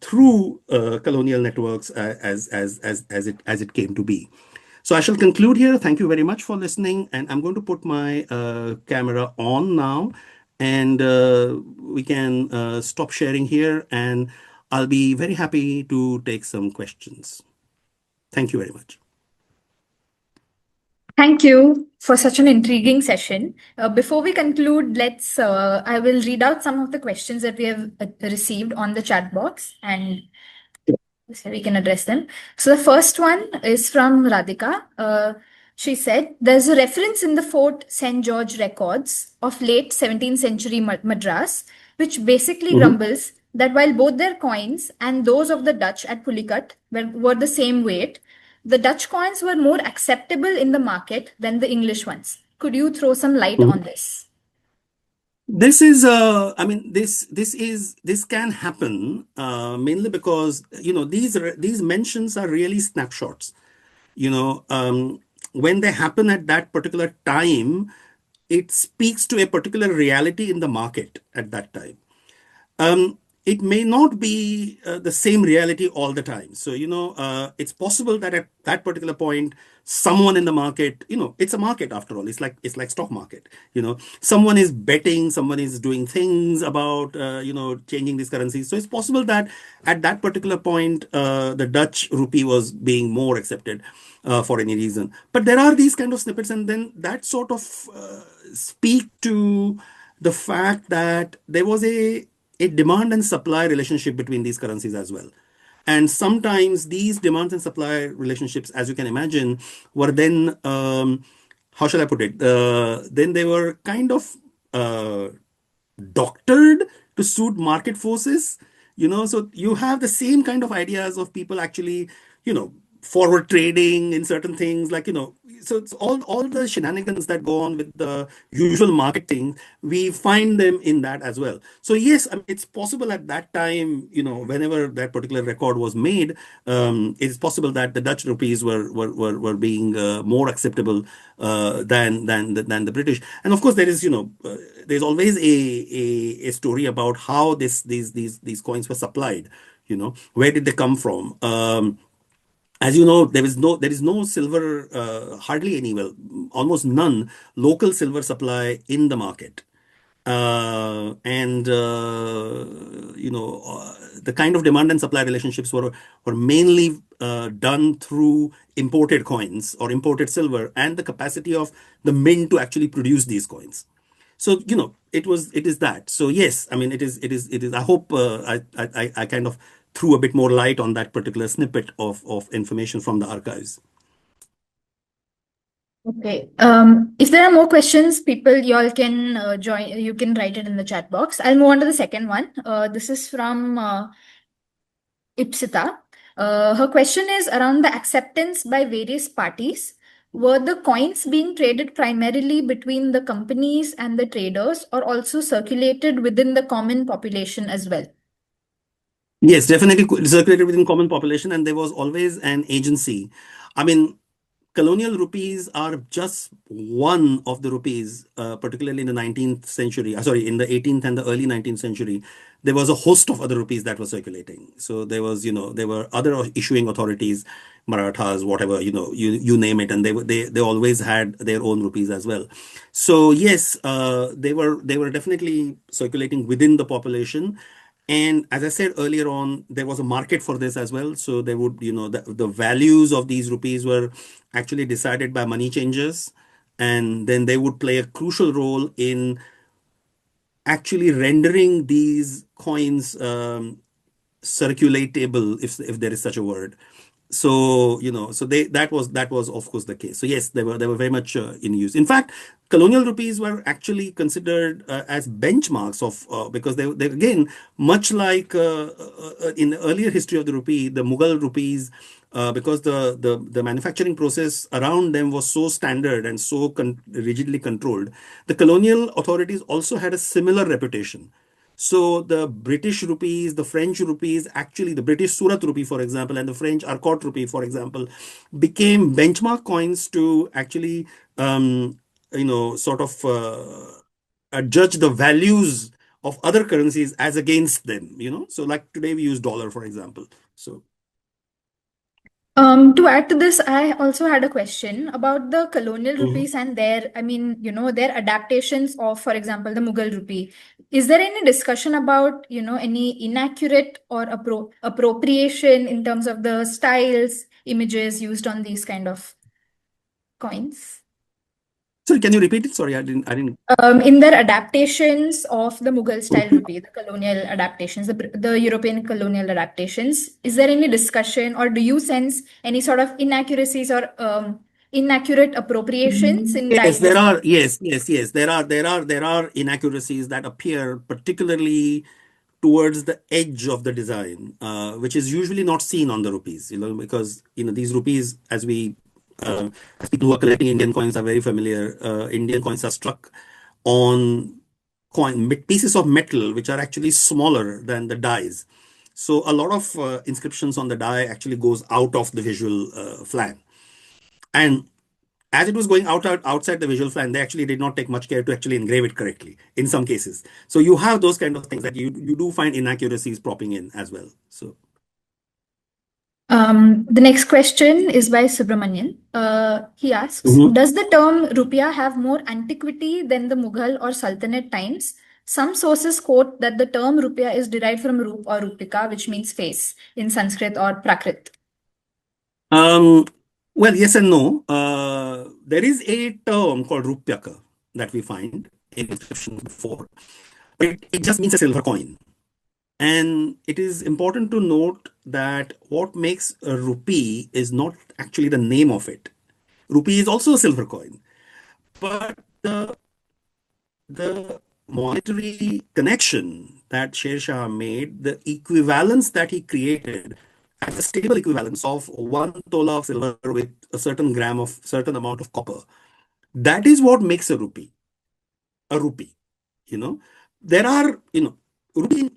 Speaker 2: through colonial networks as it came to be. So I shall conclude here. Thank you very much for listening. And I'm going to put my camera on now, and we can stop sharing here. And I'll be very happy to take some questions. Thank you very much.
Speaker 1: Thank you for such an intriguing session. Before we conclude, I will read out some of the questions that we have received on the chat box, and so we can address them. So the first one is from Radhika. She said, there's a reference in the Fort St. George records of late 17th century Madras, which basically grumbles that while both their coins and those of the Dutch at Pulicat were the same weight, the Dutch coins were more acceptable in the market than the English ones. Could you throw some light on this?
Speaker 2: This is, I mean, this can happen mainly because these mentions are really snapshots. When they happen at that particular time, it speaks to a particular reality in the market at that time. it may not be the same reality all the time. So, it's possible that at that particular point, someone in the market, it's a market after all. It's like stock market. Someone is betting, someone is doing things about, changing these currencies. So it's possible that at that particular point, the Dutch rupee was being more accepted for any reason. But there are these kind of snippets, and then that sort of speak to the fact that there was a demand and supply relationship between these currencies as well. And sometimes these demand and supply relationships, as you can imagine, were then, how shall I put it? Then they were kind of uh, doctored to suit market forces. So you have the same kind of ideas of people actually, you know forward trading in certain things, like, so it's all the shenanigans that go on with the usual marketing. We find them in that as well. So yes, I mean, it's possible at that time, whenever that particular record was made, it's possible that the Dutch rupees were being more acceptable than the British. And of course, there's always a story about how these coins were supplied. Where did they come from? As you know, there is no silver, hardly any, well, almost none local silver supply in the market. And the kind of demand and supply relationships were mainly done through imported coins or imported silver, and the capacity of the mint to actually produce these coins. So, it is that. So yes, I mean, it is. I hope I kind of threw a bit more light on that particular snippet of information from the archives.
Speaker 1: Okay. If there are more questions, people, y'all can join. You can write it in the chat box. I'll move on to the second one. This is from Ipsita. Her question is around the acceptance by various parties. Were the coins being traded primarily between the companies and the traders, or also circulated within the common population as well?
Speaker 2: Yes, definitely circulated within common population, and there was always an agency. I mean, colonial rupees are just one of the rupees, particularly in the 19th century, sorry, in the 18th and the early 19th century. There was a host of other rupees that were circulating. So there were other issuing authorities, Marathas, whatever, you name it, and they always had their own rupees as well. So yes, they were definitely circulating within the population. And as I said earlier on, there was a market for this as well. So they would, the values of these rupees were actually decided by money changers. And then they would play a crucial role in actually rendering these coins circulatable, if there is such a word. So, that was of course the case. So yes, they were very much in use. In fact, colonial rupees were actually considered as benchmarks of, because they again, much like in the earlier history of the rupee, the Mughal rupees, because the manufacturing process around them was so standard and so rigidly controlled, the colonial authorities also had a similar reputation. So the British rupees, the French rupees, actually the British Surat rupee, for example, and the French Arcot rupee, for example, became benchmark coins to actually, sort of judge the values of other currencies as against them. So like today we use dollar, for example. So.
Speaker 1: To add to this, I also had a question about the colonial
Speaker 2: Mhm.
Speaker 1: rupees and their, I mean, their adaptations of, for example, the Mughal rupee. Is there any discussion about, any inaccurate or appropriation in terms of the styles, images used on these kind of coins?
Speaker 2: Sorry, can you repeat it? Sorry, I didn't.
Speaker 1: In their adaptations of the Mughal style rupee, the colonial adaptations, the European colonial adaptations, is there any discussion, or do you sense any sort of inaccuracies or inaccurate appropriations in
Speaker 2: Yes,
Speaker 1: type
Speaker 2: there
Speaker 1: of?
Speaker 2: are. Yes, yes, yes. There are inaccuracies that appear, particularly towards the edge of the design, which is usually not seen on the rupees. Because these rupees, as people who are collecting Indian coins are very familiar. Indian coins are struck on pieces of metal which are actually smaller than the dies. So a lot of inscriptions on the die actually goes out of the visual flag. And as it was going outside the visual plan, they actually did not take much care to actually engrave it correctly in some cases. So you have those kind of things that you do find inaccuracies propping in as well. So
Speaker 1: The next question is by Subramanian. He asks,
Speaker 2: Mhm.
Speaker 1: does the term rupiah have more antiquity than the Mughal or Sultanate times? Some sources quote that the term rupiah is derived from rup or rupika, which means face in Sanskrit or Prakrit.
Speaker 2: um, well, yes and no. There is a term called rupyaka that we find in inscriptions before, but it just means a silver coin. And it is important to note that what makes a rupee is not actually the name of it. Rupee is also a silver coin, but the monetary connection that Sher Shah made, the equivalence that he created as a stable equivalence of 1 tola of silver with a certain gram of certain amount of copper, that is what makes a rupee. You know, there are, rupee,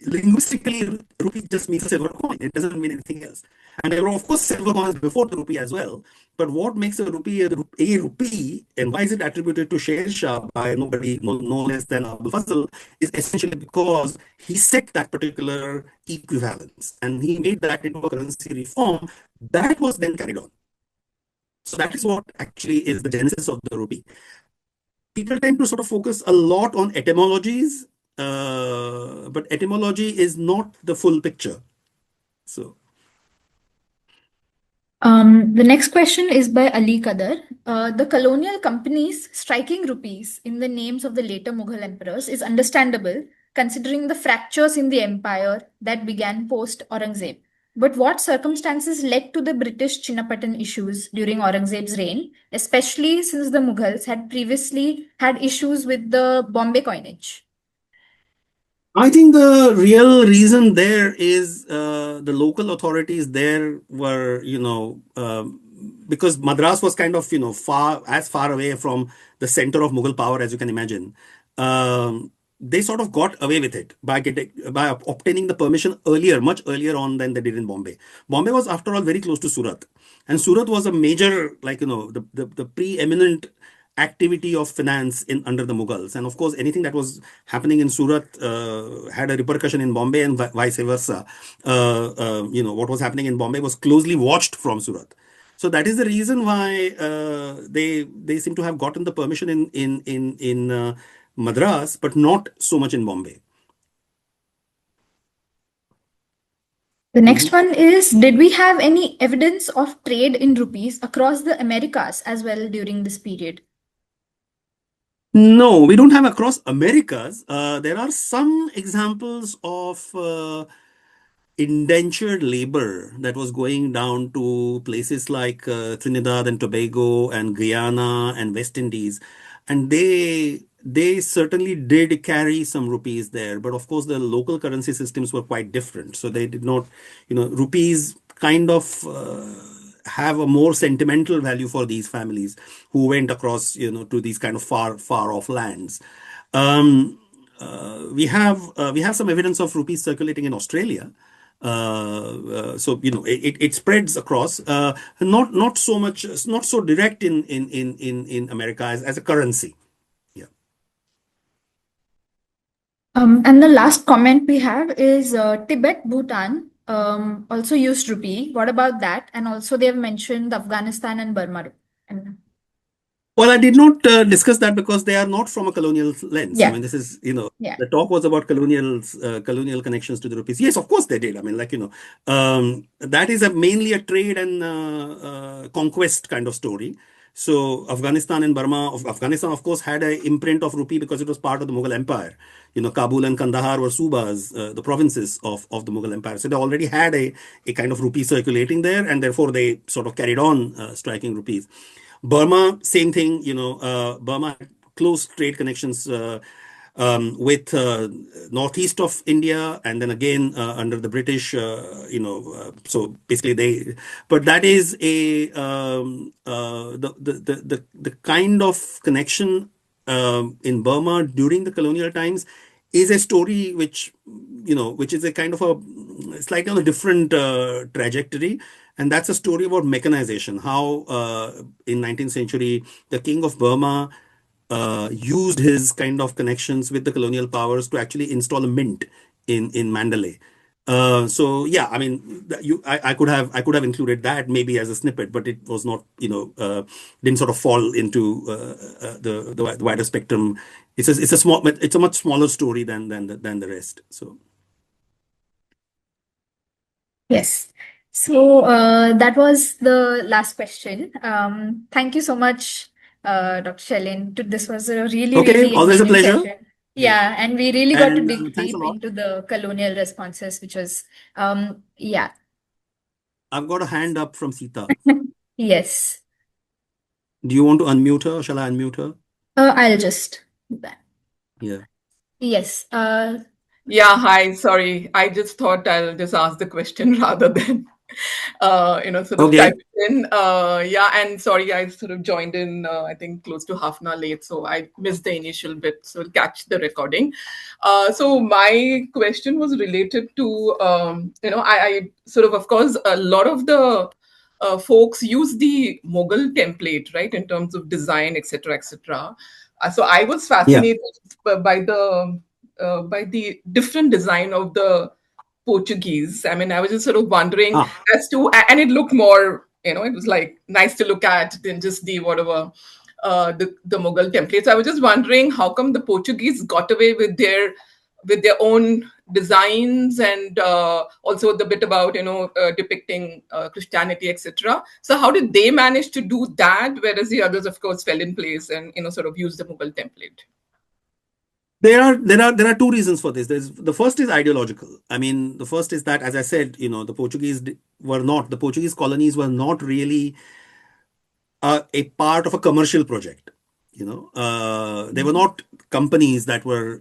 Speaker 2: linguistically, rupee just means a silver coin. It doesn't mean anything else. And there were, of course, silver coins before the rupee as well. But what makes a rupee a rupee, and why is it attributed to Sher Shah by nobody no less than Abul Fazl, is essentially because he set that particular equivalence and he made that into a currency reform that was then carried on. So that is what actually is the genesis of the rupee. People tend to sort of focus a lot on etymologies, but etymology is not the full picture. So,
Speaker 1: The next question is by Ali Qadar. The colonial companies striking rupees in the names of the later Mughal emperors is understandable considering the fractures in the empire that began post Aurangzeb. But what circumstances led to the British Chinnapatan issues during Aurangzeb's reign, especially since the Mughals had previously had issues with the Bombay coinage?
Speaker 2: I think the real reason there is the local authorities there were, because Madras was kind of, far away from the center of Mughal power as you can imagine. They sort of got away with it by obtaining the permission earlier, much earlier on than they did in Bombay. Bombay was, after all, very close to Surat, and Surat was a major, the preeminent activity of finance in under the Mughals. And of course, anything that was happening in Surat had a repercussion in Bombay and vice versa. What was happening in Bombay was closely watched from Surat. So that is the reason why they seem to have gotten the permission in Madras, but not so much in Bombay.
Speaker 1: The next
Speaker 2: Mhm.
Speaker 1: one is, did we have any evidence of trade in rupees across the Americas as well during this period?
Speaker 2: No, we don't have across Americas. There are some examples of indentured labor that was going down to places like Trinidad and Tobago and Guyana and West Indies, and they certainly did carry some rupees there, but of course the local currency systems were quite different, so they did not, rupees kind of have a more sentimental value for these families who went across, to these kind of far off lands. Um, we have some evidence of rupees circulating in Australia. So it spreads across, not so much, not so direct in America as a currency. Yeah.
Speaker 1: And the last comment we have is Tibet, Bhutan also used rupee. What about that? And also they have mentioned Afghanistan and Burma. And
Speaker 2: Well, I did not discuss that because they are not from a colonial lens. I
Speaker 1: yeah,
Speaker 2: mean, this is,
Speaker 1: yeah.
Speaker 2: the talk was about colonial connections to the rupees. Yes, of course they did. I mean, that is mainly a trade and conquest kind of story. So Afghanistan and Burma, Afghanistan, of course, had an imprint of rupee because it was part of the Mughal Empire. Kabul and Kandahar were subas, the provinces of the Mughal Empire. So they already had a kind of rupee circulating there, and therefore they sort of carried on striking rupees. Burma, same thing. Burma had close trade connections with northeast of India, and then again under the British. So basically but that is the kind of connection in Burma during the colonial times is a story which, which is a kind of a slightly on a different trajectory. And that's a story about mechanization, how in 19th century, the king of Burma used his kind of connections with the colonial powers to actually install a mint in Mandalay. So yeah, I mean, I could have included that maybe as a snippet, but it was not, didn't sort of fall into the wider spectrum. It's a much smaller story than the rest. So
Speaker 1: Yes. So that was the last question. Thank you so much, Dr. Shalin. This was a really,
Speaker 2: okay,
Speaker 1: really
Speaker 2: always a
Speaker 1: engaging
Speaker 2: pleasure.
Speaker 1: session.
Speaker 2: Yeah,
Speaker 1: Yeah, and we really got to
Speaker 2: and
Speaker 1: dig
Speaker 2: thanks a
Speaker 1: deep
Speaker 2: lot.
Speaker 1: into the colonial responses, which was, yeah,
Speaker 2: I've got a hand up from Sita.
Speaker 1: yes.
Speaker 2: Do you want to unmute her? Shall I unmute her?
Speaker 1: I'll just do that.
Speaker 2: Yeah.
Speaker 1: Yes.
Speaker 3: Yeah, hi. Sorry. I just thought I'll just ask the question rather than, sort of type
Speaker 2: Okay.
Speaker 3: it in. Yeah, and sorry, I sort of joined in, I think, close to half an hour late, so I missed the initial bit, so I'll catch the recording. So my question was related to, I sort of course, a lot of the folks use the Mughal template, right, in terms of design, etc., etc. So I was
Speaker 2: Yeah.
Speaker 3: fascinated by the different design of the Portuguese. I mean, I was just sort of wondering
Speaker 2: Ah.
Speaker 3: as to, and it looked more, it was like nice to look at than just the whatever the Mughal templates. I was just wondering how come the Portuguese got away with their own designs and also the bit about depicting Christianity, etc. So how did they manage to do that, whereas the others of course fell in place and sort of used the Mughal template?
Speaker 2: There are two reasons for this. The first is ideological. I mean, the first is that, as I said, the Portuguese colonies were not really a part of a commercial project. They were not companies that were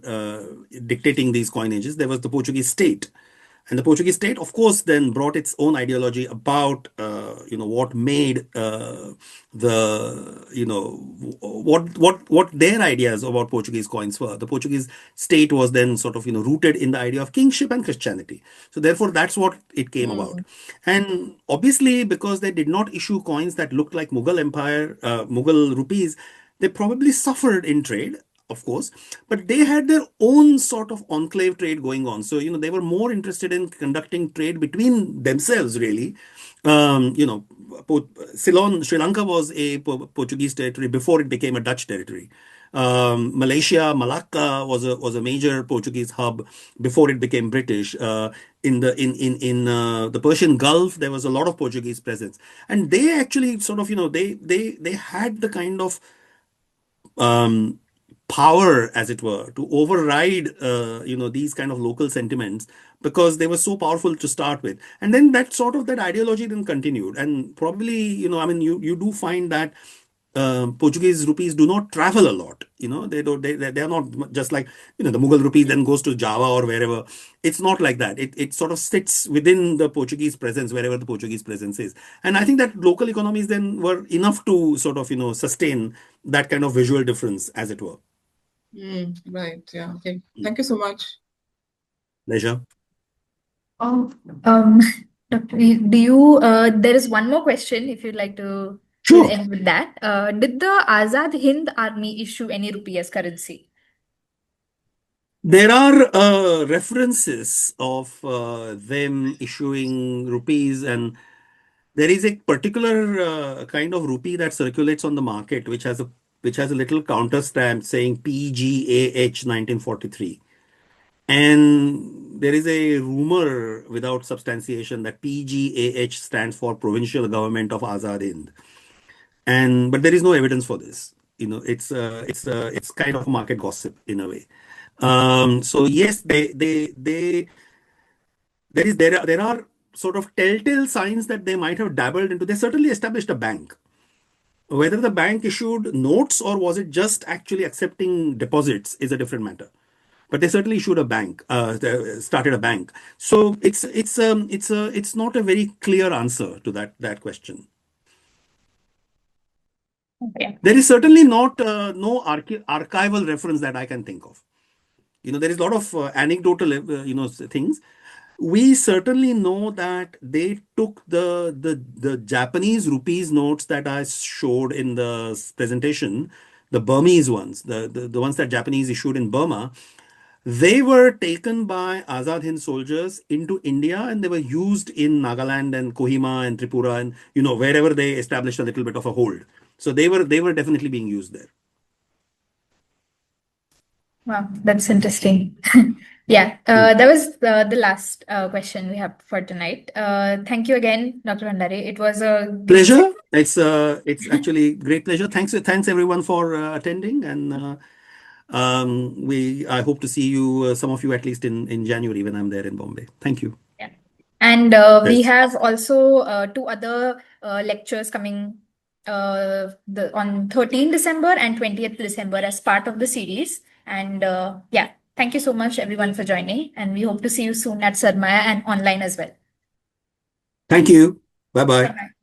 Speaker 2: dictating these coinages. There was the Portuguese state. And the Portuguese state, of course, then brought its own ideology about, what made what their ideas about Portuguese coins were. The Portuguese state was then sort of, rooted in the idea of kingship and Christianity. So therefore, that's what it came about.
Speaker 3: Mm.
Speaker 2: And obviously, because they did not issue coins that looked like Mughal rupees, they probably suffered in trade, of course, but they had their own sort of enclave trade going on. So, they were more interested in conducting trade between themselves, really. Um, you know, Ceylon, Sri Lanka was a Portuguese territory before it became a Dutch territory. Malaysia, Malacca was a major Portuguese hub before it became British. In the Persian Gulf, there was a lot of Portuguese presence, and they actually sort of, they had the kind of um, power, as it were, to override these kind of local sentiments, because they were so powerful to start with. And then that ideology then continued, and probably, I mean, you do find that Portuguese rupees do not travel a lot. They don't. They are not just like, the Mughal rupees then goes to Java or wherever. It's not like that. It sort of sits within the Portuguese presence, wherever the Portuguese presence is. And I think that local economies then were enough to sort of, sustain that kind of visual difference, as it were.
Speaker 3: Right. Yeah. Okay.
Speaker 2: Mm.
Speaker 3: Thank you so much.
Speaker 2: Pleasure.
Speaker 1: Oh, um, Doctor, do you, there is one more question if you'd like to, we'll
Speaker 2: Sure.
Speaker 1: end with that. Did the Azad Hind Army issue any rupee as currency?
Speaker 2: There are references of them issuing rupees, and there is a particular kind of rupee that circulates on the market, which has a little counter stamp saying PGAH 1943. And there is a rumor without substantiation that PGAH stands for Provincial Government of Azad Hind. But there is no evidence for this. It's kind of market gossip in a way. So yes, there are sort of telltale signs that they might have dabbled into. They certainly established a bank. Whether the bank issued notes or was it just actually accepting deposits is a different matter. But they certainly issued a bank, they started a bank. So it's not a very clear answer to that question.
Speaker 1: Okay.
Speaker 2: There is certainly not no archival reference that I can think of. There is a lot of anecdotal, things. We certainly know that they took the Japanese rupees notes that I showed in the presentation, the Burmese ones, the ones that Japanese issued in Burma. They were taken by Azad Hind soldiers into India, and they were used in Nagaland and Kohima and Tripura, and wherever they established a little bit of a hold. So they were definitely being used there.
Speaker 1: Wow, that's interesting. Yeah, that was the last question we have for tonight. Thank you again, Dr. Bhandare. It was a great
Speaker 2: Pleasure. It's actually great pleasure. Thanks everyone for attending, and I hope to see you, some of you at least in January when I'm there in Bombay. Thank you.
Speaker 1: Yeah. And we
Speaker 2: Yes.
Speaker 1: have also two other lectures coming on 13th December and 20th December as part of the series. And yeah, thank you so much everyone for joining. And we hope to see you soon at Sarmaya and online as well.
Speaker 2: Thank you. Bye-bye.
Speaker 1: Bye-bye.